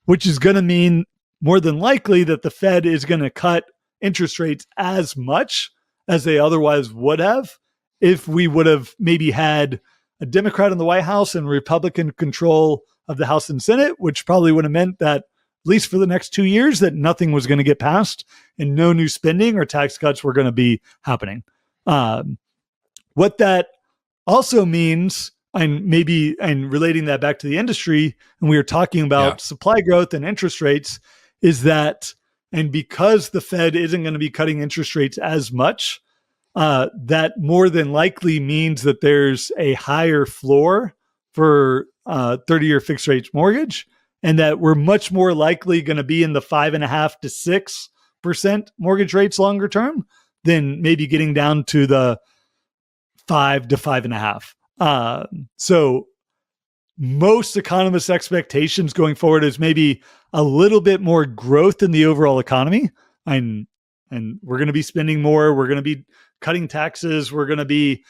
which is going to mean more than likely that the Fed is going to cut interest rates as much as they otherwise would have if we would have maybe had a Democrat in the White House and Republican control of the House and Senate, which probably would have meant that, at least for the next 2 years, that nothing was going to get passed and no new spending or tax cuts were going to be happening. What that also means, and relating that back to the industry, and we were talking about supply growth and interest rates, is that, and because the Fed isn't going to be cutting interest rates as much, that more than likely means that there's a higher floor for 30-year fixed rate mortgage, and that we're much more likely going to be in the 5.5% to 6% mortgage rates longer term than maybe getting down to the 5 to 5.5. So most economists' expectations going forward is maybe a little bit more growth in the overall economy. And we're going to be spending more. We're going to be cutting taxes. We're going to be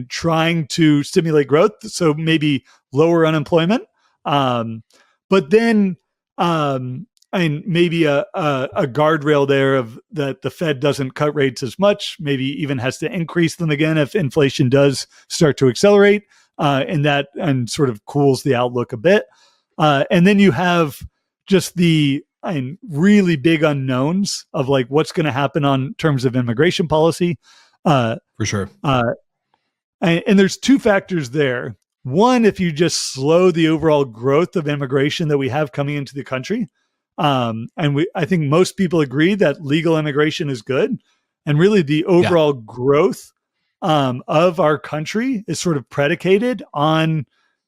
trying to stimulate growth. So maybe lower unemployment. But then maybe a guardrail there of that the Fed doesn't cut rates as much, maybe even has to increase them again if inflation does start to accelerate, and sort of cools the outlook a bit. And then you have just the really big unknowns of like what's going to happen on terms of immigration policy. For sure. And there's two factors there. One, if you just slow the overall growth of immigration that we have coming into the country, I think most people agree that legal immigration is good, and really the overall growth of our country is sort of predicated on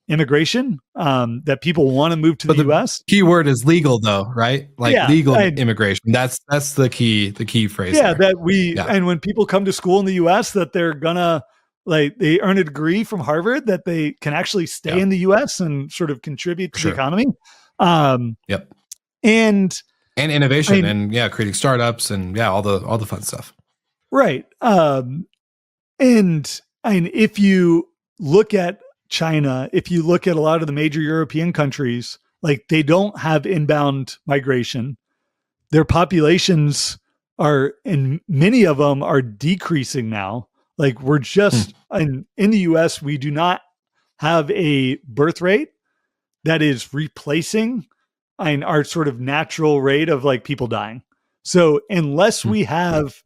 immigration, that people want to move to the U.S. Key word is legal, though, right? Like legal immigration. That's the key phrase. Yeah, there. And when people come to school in the U.S., that they're gonna they earn a degree from Harvard that they can actually stay in the U.S. and sort of contribute to the economy. And innovation and creating startups and all the fun stuff. Right. And if you look at China, if you look at a lot of the major European countries, like they don't have inbound migration. Their populations and many of them are decreasing now. Like we're just in the US, we do not have a birth rate that is replacing our sort of natural rate of like people dying. So unless we have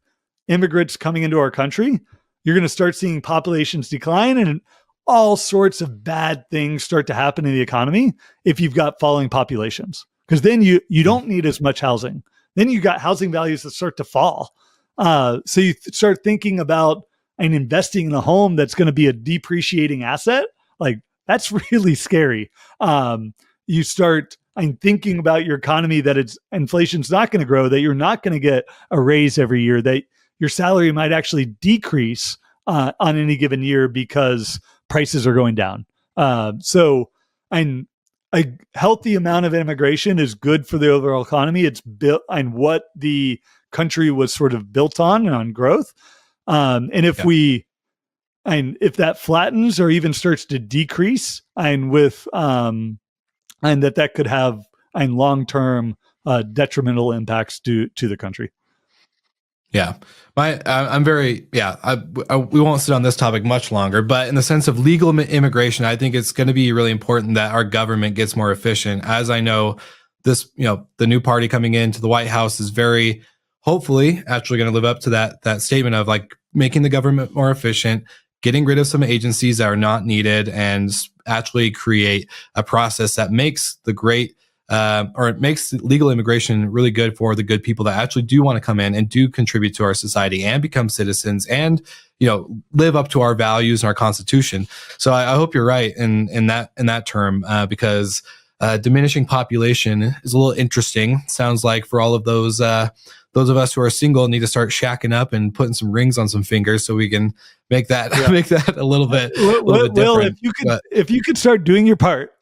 immigrants coming into our country, you're going to start seeing populations decline and all sorts of bad things start to happen in the economy if you've got falling populations. Because then you don't need as much housing. Then you got housing values that start to fall. So you start thinking about and investing in a home that's going to be a depreciating asset. Like, that's really scary. You start thinking about your economy, that inflation's not going to grow, that you're not going to get a raise every year, that your salary might actually decrease on any given year because prices are going down. So a healthy amount of immigration is good for the overall economy. It's built on what the country was sort of built on growth. And if that flattens or even starts to decrease, and that could have long-term detrimental impacts to the country. Yeah, I'm very, we won't sit on this topic much longer, but in the sense of legal immigration, I think it's going to be really important that our government gets more efficient. As I know, the new party coming into the White House is very, hopefully, actually going to live up to that statement of like making the government more efficient, getting rid of some agencies that are not needed, and actually create a process that makes it makes legal immigration really good for the good people that actually do want to come in and do contribute to our society and become citizens and, live up to our values and our Constitution. So I hope you're right in that term, because diminishing population is a little interesting. Sounds like for all of those of us who are single need to start shacking up and putting some rings on some fingers so we can make that make that a little bit different. Well, if you could start doing your part.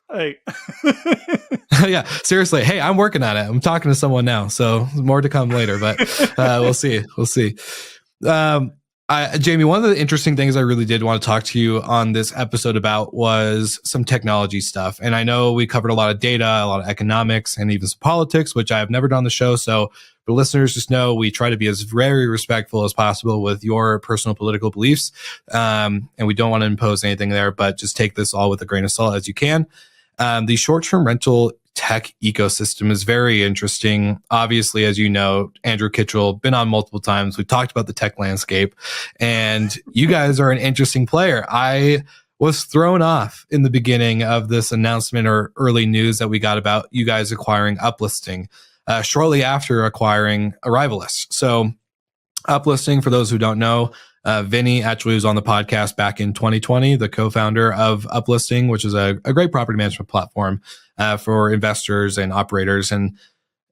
Yeah, seriously. Hey, I'm working on it. I'm talking to someone now, so more to come later, but we'll see. Jamie, one of the interesting things I really did want to talk to you on this episode about was some technology stuff. And I know we covered a lot of data, a lot of economics, and even some politics, which I have never done on the show. So for listeners, just know we try to be as very respectful as possible with your personal political beliefs. And we don't want to impose anything there, but just take this all with a grain of salt as you can. The short-term rental tech ecosystem is very interesting. Obviously, as you know, Andrew Kitchell, been on multiple times. We've talked about the tech landscape, and you guys are an interesting player. I was thrown off in the beginning of this announcement or early news that we got about you guys acquiring Uplisting, shortly after acquiring Arrivalist. So Uplisting, for those who don't know, Vinny actually was on the podcast back in 2020, the co-founder of Uplisting, which is a great property management platform for investors and operators. And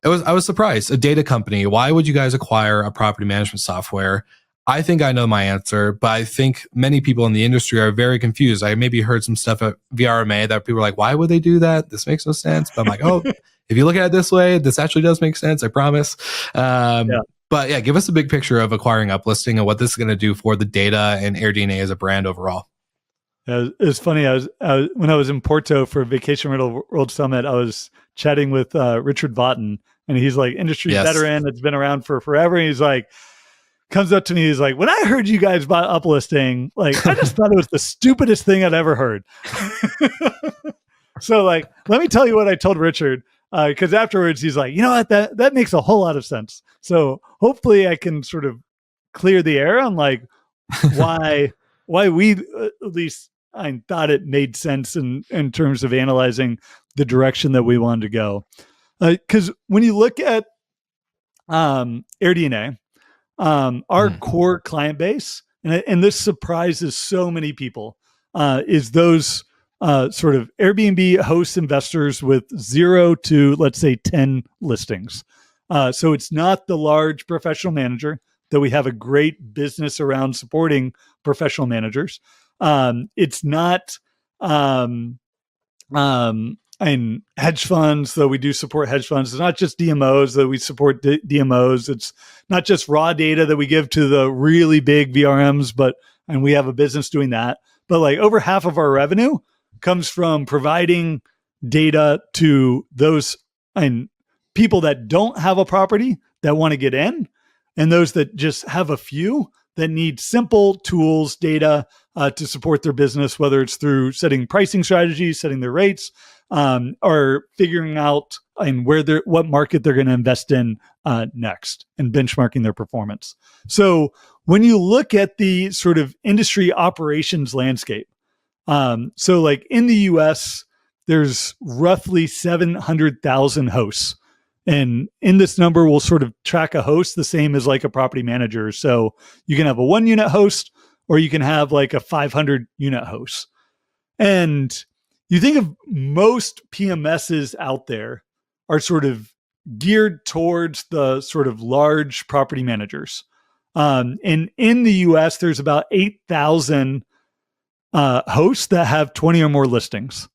I was surprised. A data company. Why would you guys acquire a property management software? I think I know my answer, but I think many people in the industry are very confused. I maybe heard some stuff at VRMA that people are like, why would they do that? This makes no sense. But I'm like, oh, if you look at it this way, this actually does make sense. I promise. But yeah, give us a big picture of acquiring Uplisting and what this is going to do for the data and AirDNA as a brand overall. It was funny. I was when I was in Porto for Vacation Rental World Summit, I was chatting with Richard Vaughton, and he's like industry veteran that's been around for forever. And he's like, comes up to me, he's like, when I heard you guys bought Uplisting, like I just thought it was the stupidest thing I'd ever heard. So like, let me tell you what I told Richard. Because afterwards he's like, you know what, that makes a whole lot of sense. So hopefully I can sort of clear the air on like why we at least I thought it made sense in terms of analyzing the direction that we wanted to go. Because when you look at AirDNA, our core client base, and this surprises so many people, is those sort of Airbnb host investors with 0 to, let's say, 10 listings. So it's not the large professional manager, though we have a great business around supporting professional managers. It's not and hedge funds, though we do support hedge funds. It's not just DMOs, though we support DMOs. It's not just raw data that we give to the really big VRMs, and we have a business doing that. But like over half of our revenue comes from providing data to those and people that don't have a property that want to get in, and those that just have a few that need simple tools, data to support their business, whether it's through setting pricing strategies, setting their rates, or figuring out and what market they're going to invest in next, and benchmarking their performance. So when you look at the sort of industry operations landscape, so like in the US, there's roughly 700,000 hosts. And in this number, we'll sort of track a host the same as like a property manager. So you can have a 1-unit host, or you can have like a 500-unit host. And you think of most PMSs out there are sort of geared towards the sort of large property managers. And in the US, there's about 8,000 hosts that have 20 or more listings.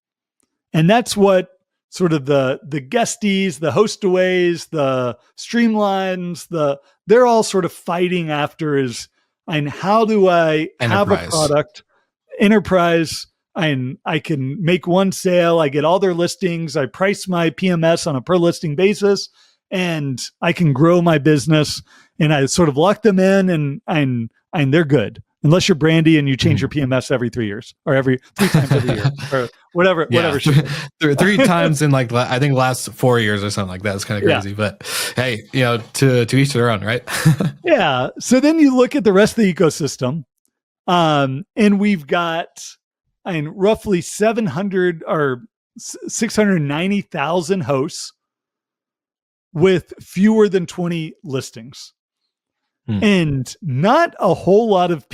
And that's what sort of the guesties, the hostaways, the streamlines, they're all sort of fighting after is, and how do I have a product, enterprise, and I can make one sale, I get all their listings, I price my PMS on a per listing basis, and I can grow my business, and I sort of lock them in, and they're good. Unless you're Brandy and you change your PMS every 3 years, or every 3 times every year, or whatever. Three times in like, I think last 4 years or something like that. It's kind of crazy, but hey, to each their own, right? Yeah. So then you look at the rest of the ecosystem, and we've got roughly 700 or 690,000 hosts with fewer than 20 listings. And not a whole lot of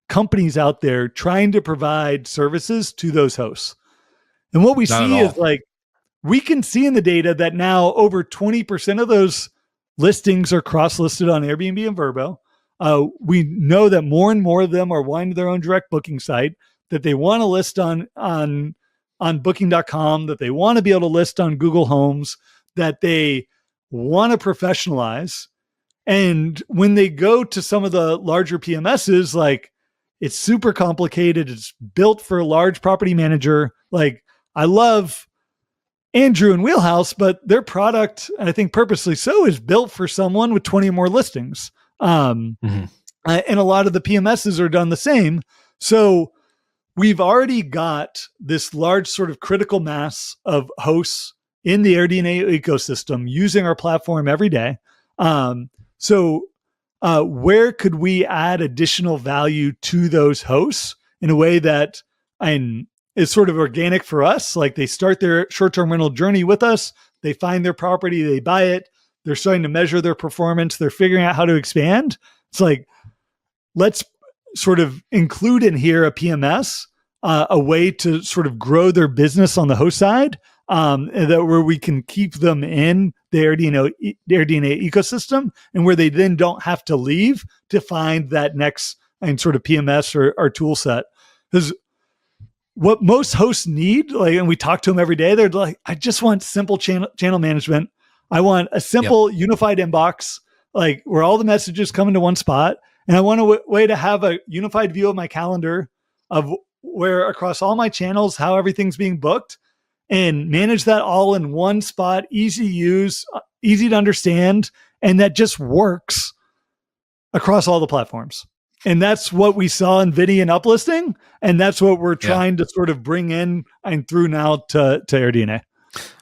companies out there trying to provide services to those hosts. And what we see is like, we can see in the data that now over 20% of those listings are cross-listed on Airbnb and Vrbo. We know that more and more of them are wanting their own direct booking site, that they want to list on booking.com, that they want to be able to list on Google Homes, that they want to professionalize. And when they go to some of the larger PMSs, like, it's super complicated. It's built for a large property manager. Like, I love Andrew and Wheelhouse, but their product, and I think purposely so, is built for someone with 20 or more listings. And a lot of the PMSs are done the same. So we've already got this large sort of critical mass of hosts in the AirDNA ecosystem using our platform every day. So where could we add additional value to those hosts in a way that is sort of organic for us? Like, they start their short-term rental journey with us, they find their property, they buy it, they're starting to measure their performance, they're figuring out how to expand. It's like, let's sort of include in here a PMS, a way to sort of grow their business on the host side, and that where we can keep them in the AirDNA ecosystem, and where they then don't have to leave to find that next sort of PMS or tool set. Because what most hosts need, like, and we talk to them every day, they're like, I just want simple channel management. I want a simple unified inbox, like, where all the messages come into one spot. And I want a way to have a unified view of my calendar, of where across all my channels, how everything's being booked, and manage that all in one spot, easy to use, easy to understand, and that just works across all the platforms. And that's what we saw in Vinny and uplisting, and that's what we're trying to sort of bring in and through now to AirDNA.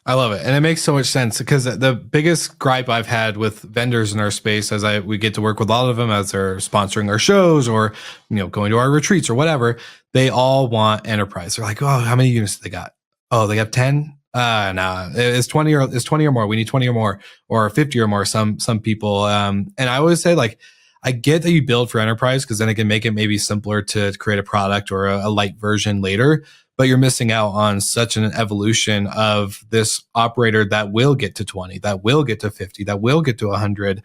I love it. And it makes so much sense, because the biggest gripe I've had with vendors in our space, as we get to work with a lot of them as they're sponsoring our shows or, going to our retreats or whatever, they all want enterprise. They're like, oh, how many units do they got? Oh, they got 10? No, it's 20 or more. We need 20 or more, or 50 or more. Some people. And I always say, like, I get that you build for enterprise, because then it can make it maybe simpler to create a product or a light version later. But you're missing out on such an evolution of this operator that will get to 20, that will get to 50, that will get to 100.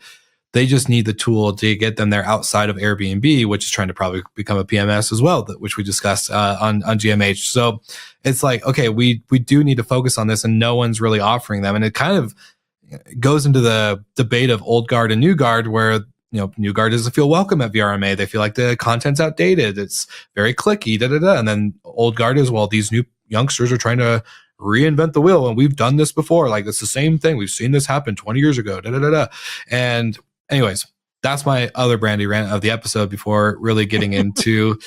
They just need the tool to get them there outside of Airbnb, which is trying to probably become a PMS as well, which we discussed on GMH. So it's like, okay, we do need to focus on this, and no one's really offering them. And it kind of goes into the debate of old guard and new guard, where new guard doesn't feel welcome at VRMA. They feel like the content's outdated. It's very clicky, And then old guard is, well, these new youngsters are trying to reinvent the wheel, and we've done this before. Like, it's the same thing. We've seen this happen 20 years ago. And anyways, that's my other Brandy rant of the episode before really getting into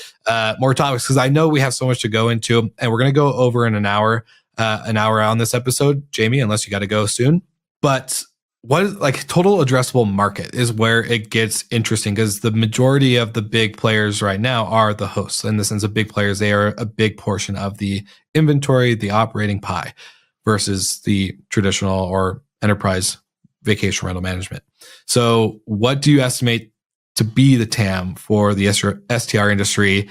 more topics, because I know we have so much to go into, and we're going to go over in an hour. an hour on this episode, Jamie, unless you got to go soon. But what is like total addressable market is where it gets interesting, because the majority of the big players right now are the hosts. In the sense of big players, they are a big portion of the inventory, the operating pie, versus the traditional or enterprise vacation rental management. So what do you estimate to be the TAM for the STR industry?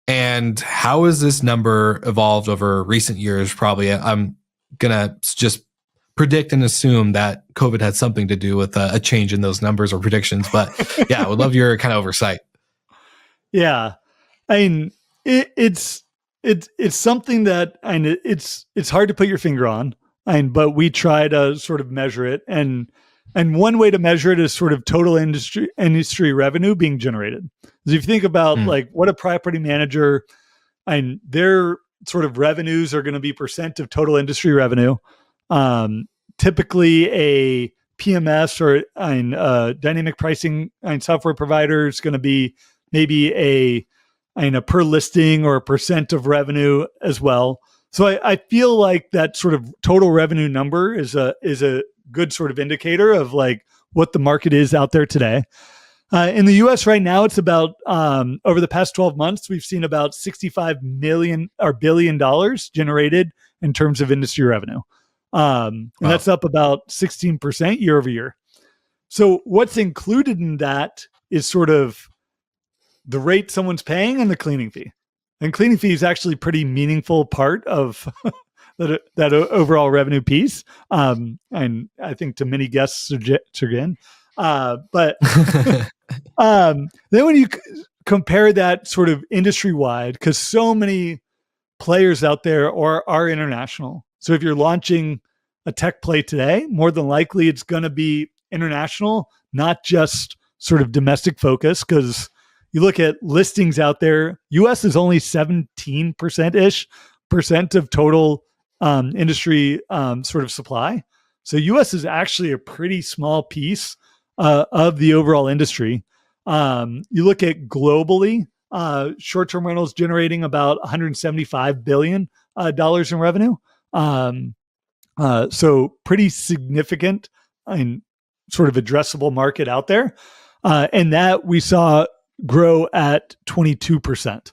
And how has this number evolved over recent years? Probably, I'm going to just predict and assume that COVID had something to do with a change in those numbers or predictions. But yeah, I would love your kind of oversight. Yeah. I mean, it's something that it's hard to put your finger on. But we try to sort of measure it. And one way to measure it is sort of total industry revenue being generated. So if you think about like what a property manager and their sort of revenues are going to be percent of total industry revenue. Typically a PMS or a dynamic pricing software provider is going to be maybe a per listing or a percent of revenue as well. So I feel like that sort of total revenue number is a good sort of indicator of like what the market is out there today. In the US right now, it's about over the past 12 months, we've seen about $65 billion generated in terms of industry revenue. And that's up about 16% year over year. So what's included in that is sort of the rate someone's paying and the cleaning fee. And cleaning fee is actually a pretty meaningful part of that overall revenue piece. And I think to many guests again. But then when you compare that sort of industry wide, because so many players out there are international. So if you're launching a tech play today, more than likely it's going to be international, not just sort of domestic focus. Because you look at listings out there, US is only 17%-ish of total industry sort of supply. So US is actually a pretty small piece of the overall industry. You look at globally, short-term rentals generating about $175 billion in revenue. So pretty significant and sort of addressable market out there. And that we saw grow at 22%.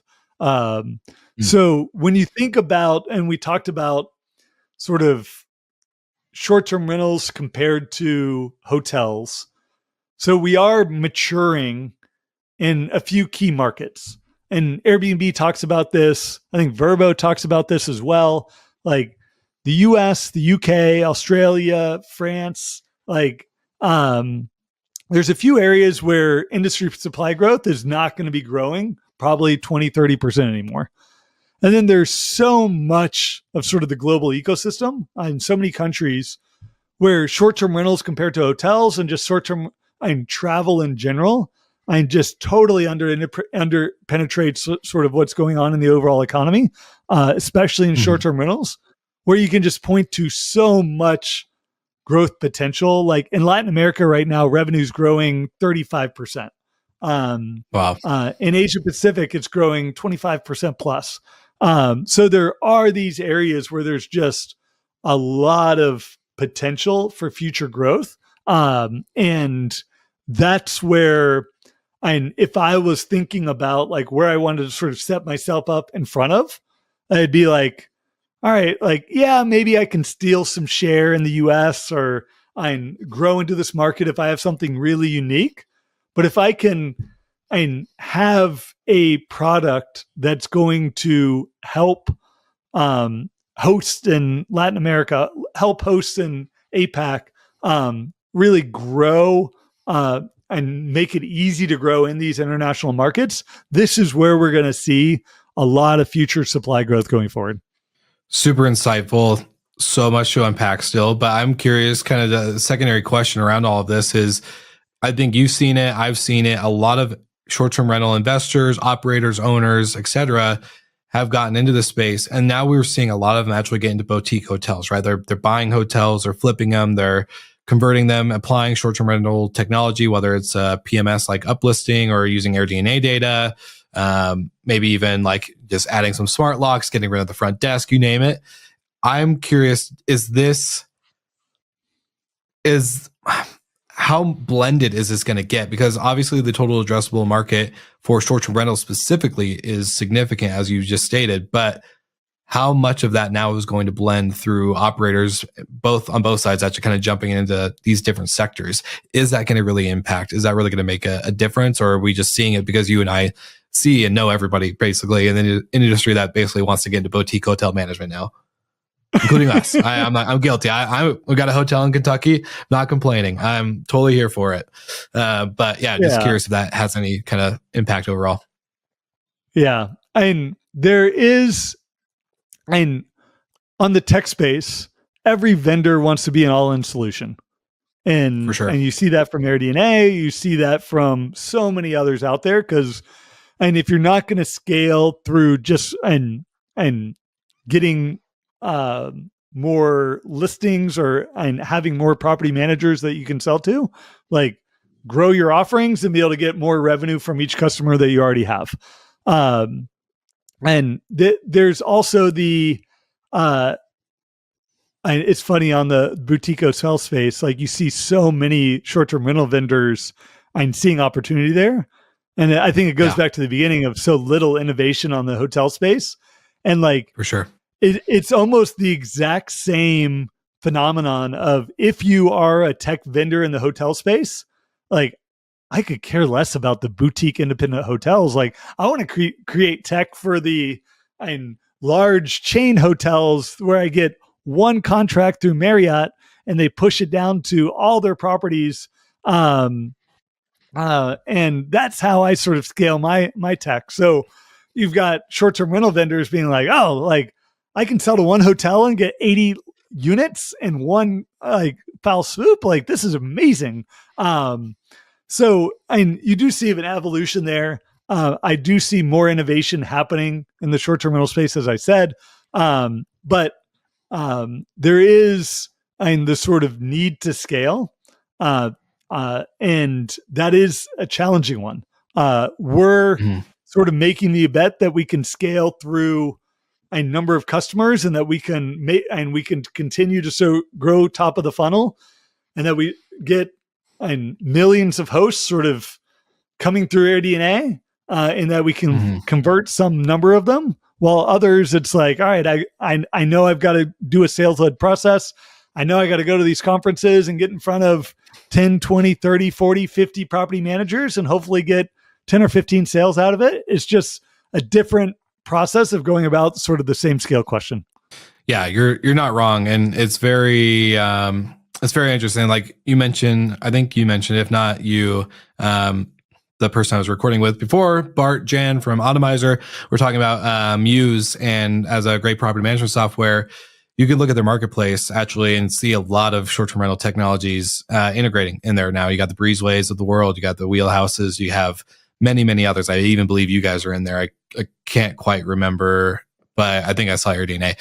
So when you think about, and we talked about sort of short-term rentals compared to hotels. So we are maturing in a few key markets. And Airbnb talks about this. I think Vrbo talks about this as well. Like the US, the UK, Australia, France, like there's a few areas where industry supply growth is not going to be growing probably 20, 30% anymore. And then there's so much of sort of the global ecosystem in so many countries where short-term rentals compared to hotels and just short-term travel in general, just totally under penetrates sort of what's going on in the overall economy, especially in short-term rentals, where you can just point to so much growth potential. Like in Latin America right now, revenue's growing 35%. Wow. In Asia Pacific, it's growing 25% plus. So there are these areas where there's just a lot of potential for future growth. And that's where, if I was thinking about like where I wanted to sort of set myself up in front of, I'd be like, all right, like, yeah, maybe I can steal some share in the US or I grow into this market if I have something really unique. But if I can have a product that's going to help host in Latin America, help host in APAC, really grow and make it easy to grow in these international markets, this is where we're going to see a lot of future supply growth going forward. Super insightful. So much to unpack still, but I'm curious, kind of the secondary question around all of this is, I think you've seen it, I've seen it, a lot of short-term rental investors, operators, owners, etc., have gotten into the space. And now we're seeing a lot of them actually get into boutique hotels, right? They're buying hotels, they're flipping them, they're converting them, applying short-term rental technology, whether it's a PMS like uplisting or using AirDNA data, maybe even like just adding some smart locks, getting rid of the front desk, you name it. I'm curious, is how blended is this going to get? Because obviously the total addressable market for short-term rentals specifically is significant, as you just stated, but how much of that now is going to blend through operators on both sides, actually kind of jumping into these different sectors? Is that going to really impact? Is that really going to make a difference? Or are we just seeing it because you and I see and know everybody basically in the industry that basically wants to get into boutique hotel management now, including us? I'm guilty. We got a hotel in Kentucky. Not complaining. I'm totally here for it. But just curious if that has any kind of impact overall. Yeah. And there is, and on the tech space, every vendor wants to be an all-in solution. And, for sure. And you see that from AirDNA, you see that from so many others out there. And if you're not going to scale through just and getting more listings and having more property managers that you can sell to, like grow your offerings and be able to get more revenue from each customer that you already have. And there's also and it's funny on the boutique hotel space, like you see so many short-term rental vendors and seeing opportunity there. And I think it goes back to the beginning of so little innovation on the hotel space. And like, for sure, it's almost the exact same phenomenon of if you are a tech vendor in the hotel space, like I could care less about the boutique independent hotels. Like I want to create tech for the large chain hotels where I get one contract through Marriott and they push it down to all their properties. And that's how I sort of scale my tech. So you've got short-term rental vendors being like, oh, like I can sell to one hotel and get 80 units in one like foul swoop. Like this is amazing. So you do see an evolution there. I do see more innovation happening in the short-term rental space, as I said. But there is the sort of need to scale. And that is a challenging one. We're sort of making the bet that we can scale through a number of customers and that we can continue to grow top of the funnel and that we get millions of hosts sort of coming through AirDNA and that we can convert some number of them, while others it's like, all right, I know I've got to do a sales-led process. I know I got to go to these conferences and get in front of 10, 20, 30, 40, 50 property managers and hopefully get 10 or 15 sales out of it. It's just a different process of going about sort of the same scale question. Yeah, you're not wrong. And it's very interesting. Like you mentioned, I think you mentioned, if not you, the person I was recording with before, Bart Jan from Automizer, we're talking about Muse, and as a great property management software, you can look at their marketplace actually and see a lot of short-term rental technologies integrating in there now. You got the Breezeways of the world, you got the Wheelhouses, you have many, many others. I even believe you guys are in there. I can't quite remember, but I think I saw AirDNA.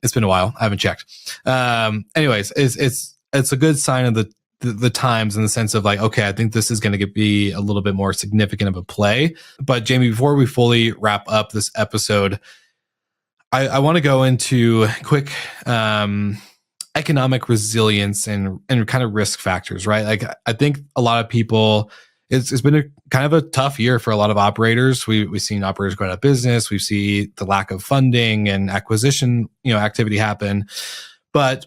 It's been a while. I haven't checked. Anyways, it's a good sign of the times in the sense of like, okay, I think this is going to be a little bit more significant of a play. But Jamie, before we fully wrap up this episode, I want to go into quick economic resilience and kind of risk factors, right? Like I think a lot of people, it's been a kind of a tough year for a lot of operators. We've seen operators go out of business. We see the lack of funding and acquisition, activity happen. But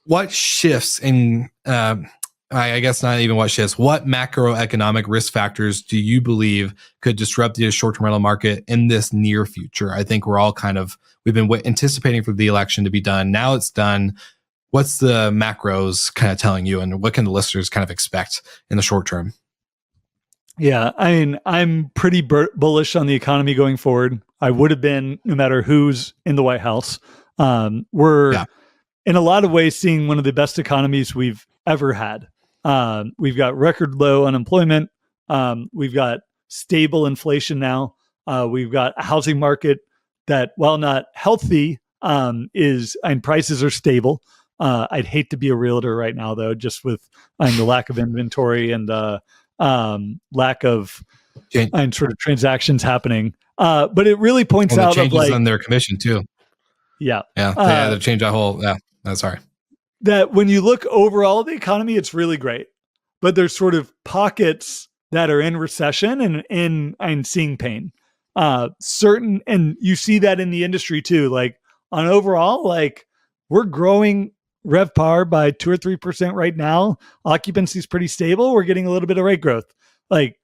what shifts in, I guess not even what shifts, what macroeconomic risk factors do you believe could disrupt the short-term rental market in this near future? I think we're all we've been anticipating for the election to be done. Now it's done. What's the macros kind of telling you, and what can the listeners kind of expect in the short term? Yeah, I mean, I'm pretty bullish on the economy going forward. I would have been no matter who's in the White House. We're in a lot of ways seeing one of the best economies we've ever had. We've got record low unemployment. We've got stable inflation now. We've got a housing market that, while not healthy, and prices are stable. I'd hate to be a realtor right now, though, just with the lack of inventory and lack of sort of transactions happening. But it really points out changes of like on their commission too. Yeah. Yeah. They had to change that whole, sorry. That when you look overall at the economy, it's really great. But there's sort of pockets that are in recession and seeing pain. Certain, and you see that in the industry too. Like on overall, like we're growing RevPAR by 2 or 3% right now. Occupancy is pretty stable. We're getting a little bit of rate growth. Like,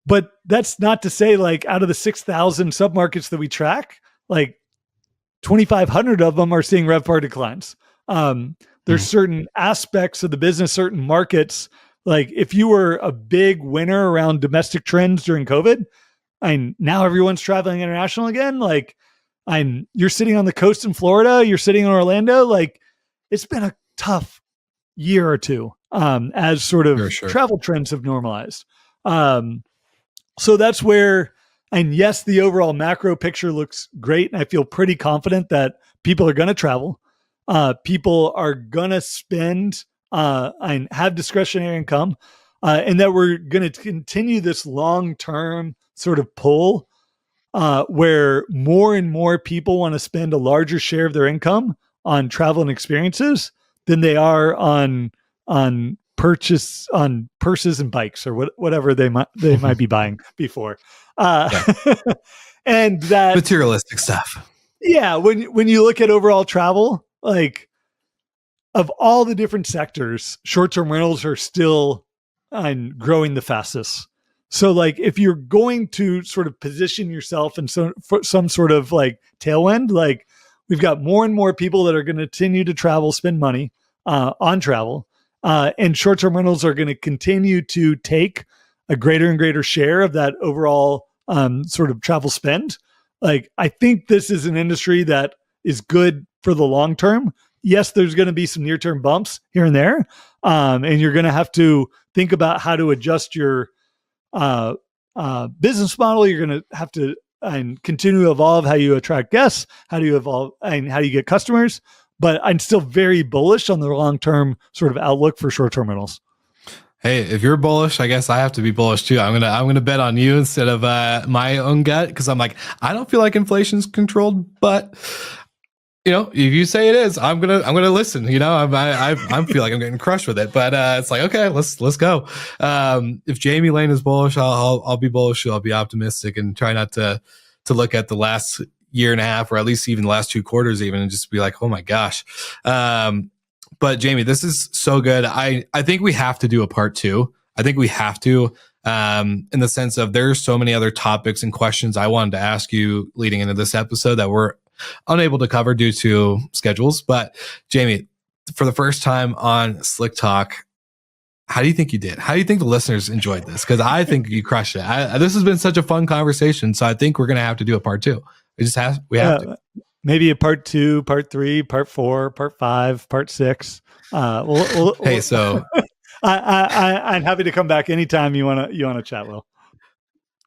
but that's not to say like out of the 6,000 submarkets that we track, like 2,500 of them are seeing RevPAR declines. There's certain aspects of the business, certain markets. Like if you were a big winner around domestic trends during COVID, and now everyone's traveling international again, like you're sitting on the coast in Florida, you're sitting in Orlando, like it's been a tough year or two as sort of travel trends have normalized. So that's where, and yes, the overall macro picture looks great. And I feel pretty confident that people are going to travel. People are going to spend and have discretionary income, and that we're going to continue this long-term sort of pull where more and more people want to spend a larger share of their income on travel and experiences than they are on purses and bikes or whatever they might be buying before. And that materialistic stuff. Yeah, when you look at overall travel, like of all the different sectors, short-term rentals are still growing the fastest. So like if you're going to sort of position yourself in some sort of like tailwind, like we've got more and more people that are going to continue to travel, spend money on travel, and short-term rentals are going to continue to take a greater and greater share of that overall sort of travel spend. Like I think this is an industry that is good for the long term. Yes, there's going to be some near-term bumps here and there, and you're going to have to think about how to adjust your business model. You're going to have to continue to evolve how you attract guests, how do you evolve and how do you get customers. But I'm still very bullish on the long-term sort of outlook for short-term rentals. Hey, if you're bullish, I guess I have to be bullish too. I'm gonna bet on you instead of my own gut, because I'm like, I don't feel like inflation's controlled, but you know, if you say it is, I'm gonna listen. You know, I feel like I'm getting crushed with it, but it's like, okay, let's go. If Jamie Lane is bullish, I'll be bullish. I'll be optimistic and try not to look at the last year and a half, or at least even the last 2 quarters, even, and just be like, oh my gosh. But Jamie, this is so good. I think we have to do a part 2. I think we have to, in the sense of there's so many other topics and questions I wanted to ask you leading into this episode that we're unable to cover due to schedules. But Jamie, for the first time on Slick Talk, how do you think you did? How do you think the listeners enjoyed this? Because I think you crushed it. This has been such a fun conversation. So I think we're going to have to do a part 2. We have to. Maybe a part 2, part 3, part 4, part 5, part 6. Hey, so I'm happy to come back anytime you want to chat, Will.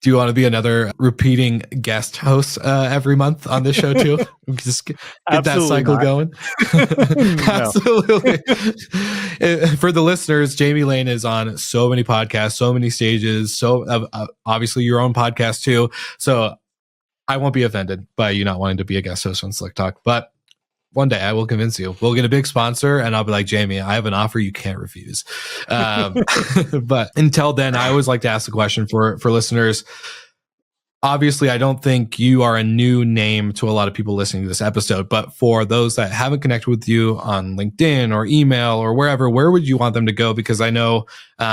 Do you want to be another repeating guest host every month on this show too? Just get that cycle going. Absolutely. For the listeners, Jamie Lane is on so many podcasts, so many stages. So obviously your own podcast too. So I won't be offended by you not wanting to be a guest host on Slick Talk, but one day I will convince you. We'll get a big sponsor and I'll be like, Jamie, I have an offer you can't refuse. But until then, I always like to ask the question for listeners. Obviously, I don't think you are a new name to a lot of people listening to this episode, but for those that haven't connected with you on LinkedIn or email or wherever, where would you want them to go? Because I know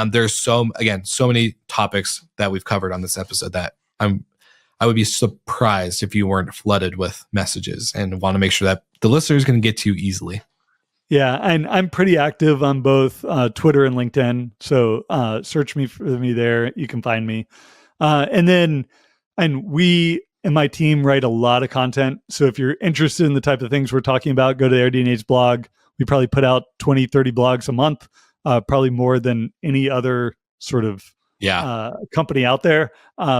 there's so many topics that we've covered on this episode that I would be surprised if you weren't flooded with messages, and want to make sure that the listeners can get to you easily. Yeah, and I'm pretty active on both Twitter and LinkedIn. So search for me there. You can find me. And we and my team write a lot of content. So if you're interested in the type of things we're talking about, go to AirDNA's blog. We probably put out 20, 30 blogs a month, probably more than any other sort of company out there.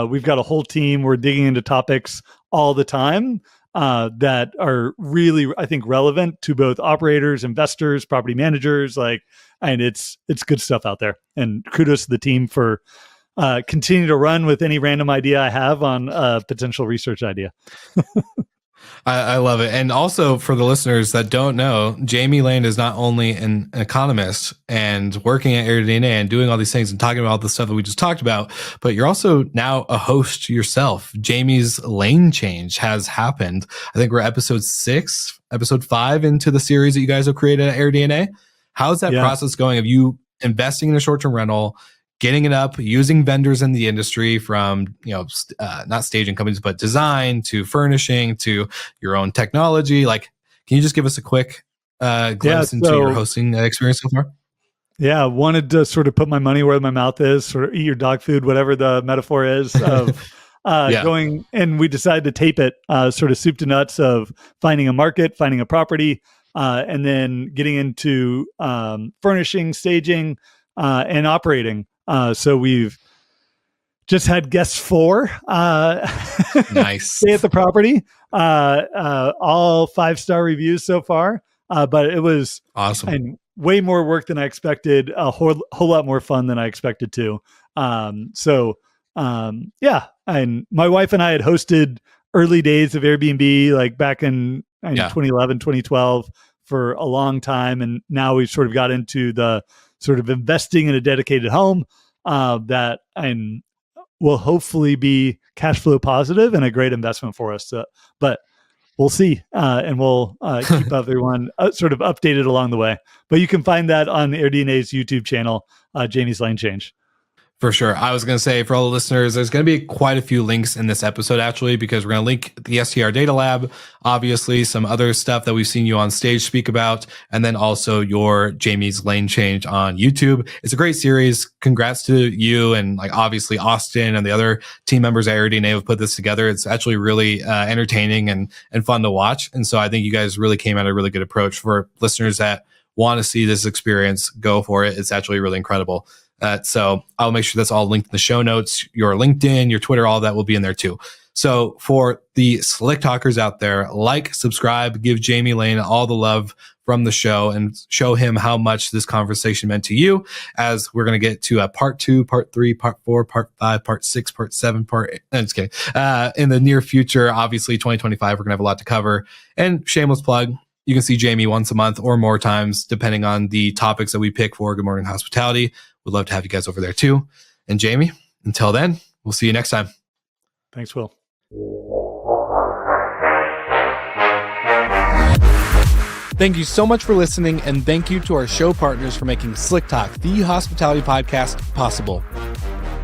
We've got a whole team. We're digging into topics all the time that are really, I think, relevant to both operators, investors, property managers. And it's good stuff out there. And kudos to the team for continue to run with any random idea I have on a potential research idea. I love it. And also for the listeners that don't know, Jamie Lane is not only an economist and working at AirDNA and doing all these things and talking about all the stuff that we just talked about, but you're also now a host yourself. Jamie's lane change has happened. I think we're episode 5 into the series that you guys have created at AirDNA. How's that process going of you investing in a short-term rental, getting it up, using vendors in the industry from, not staging companies, but design to furnishing to your own technology? Like, can you just give us a quick glimpse into your hosting experience so far? Yeah, wanted to sort of put my money where my mouth is, sort of eat your dog food, whatever the metaphor is of going. And we decided to tape it sort of soup to nuts of finding a market, finding a property, and then getting into furnishing, staging, and operating. So we've just had guest 4 nice stay at the property, all 5-star reviews so far, but it was awesome and way more work than I expected, a whole lot more fun than I expected to. And my wife and I had hosted early days of Airbnb, like back in 2011, 2012 for a long time. And now we've sort of got into the sort of investing in a dedicated home that will hopefully be cash flow positive and a great investment for us. But we'll see. And we'll keep everyone sort of updated along the way. But you can find that on AirDNA's YouTube channel, Jamie's Lane Change. For sure. I was going to say for all the listeners, there's going to be quite a few links in this episode, actually, because we're going to link the STR Data Lab, obviously some other stuff that we've seen you on stage speak about, and then also your Jamie's Lane Change on YouTube. It's a great series. Congrats to you and obviously Austin and the other team members at AirDNA have put this together. It's actually really entertaining and fun to watch. And so I think you guys really came at a really good approach. For listeners that want to see this experience, go for it. It's actually really incredible. So I'll make sure that's all linked in the show notes. Your LinkedIn, your Twitter, all that will be in there too. So for the Slick Talkers out there, subscribe, give Jamie Lane all the love from the show and show him how much this conversation meant to you, as we're going to get to part 2, part 3, part 4, part 5, part 6, part 7, I'm just kidding. In the near future, obviously 2025, we're going to have a lot to cover. And shameless plug, you can see Jamie once a month or more times, depending on the topics that we pick for Good Morning Hospitality. We'd love to have you guys over there too. And Jamie, until then, we'll see you next time. Thanks, Will. Thank you so much for listening, and thank you to our show partners for making Slick Talk, the hospitality podcast, possible.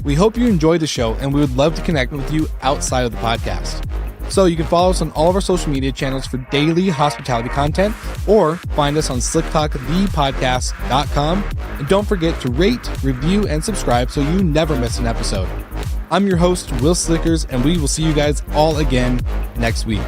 We hope you enjoyed the show, and we would love to connect with you outside of the podcast. So you can follow us on all of our social media channels for daily hospitality content, or find us on slicktalkthepodcast.com. And don't forget to rate, review, and subscribe so you never miss an episode. I'm your host, Wil Slickers, and we will see you guys all again next week.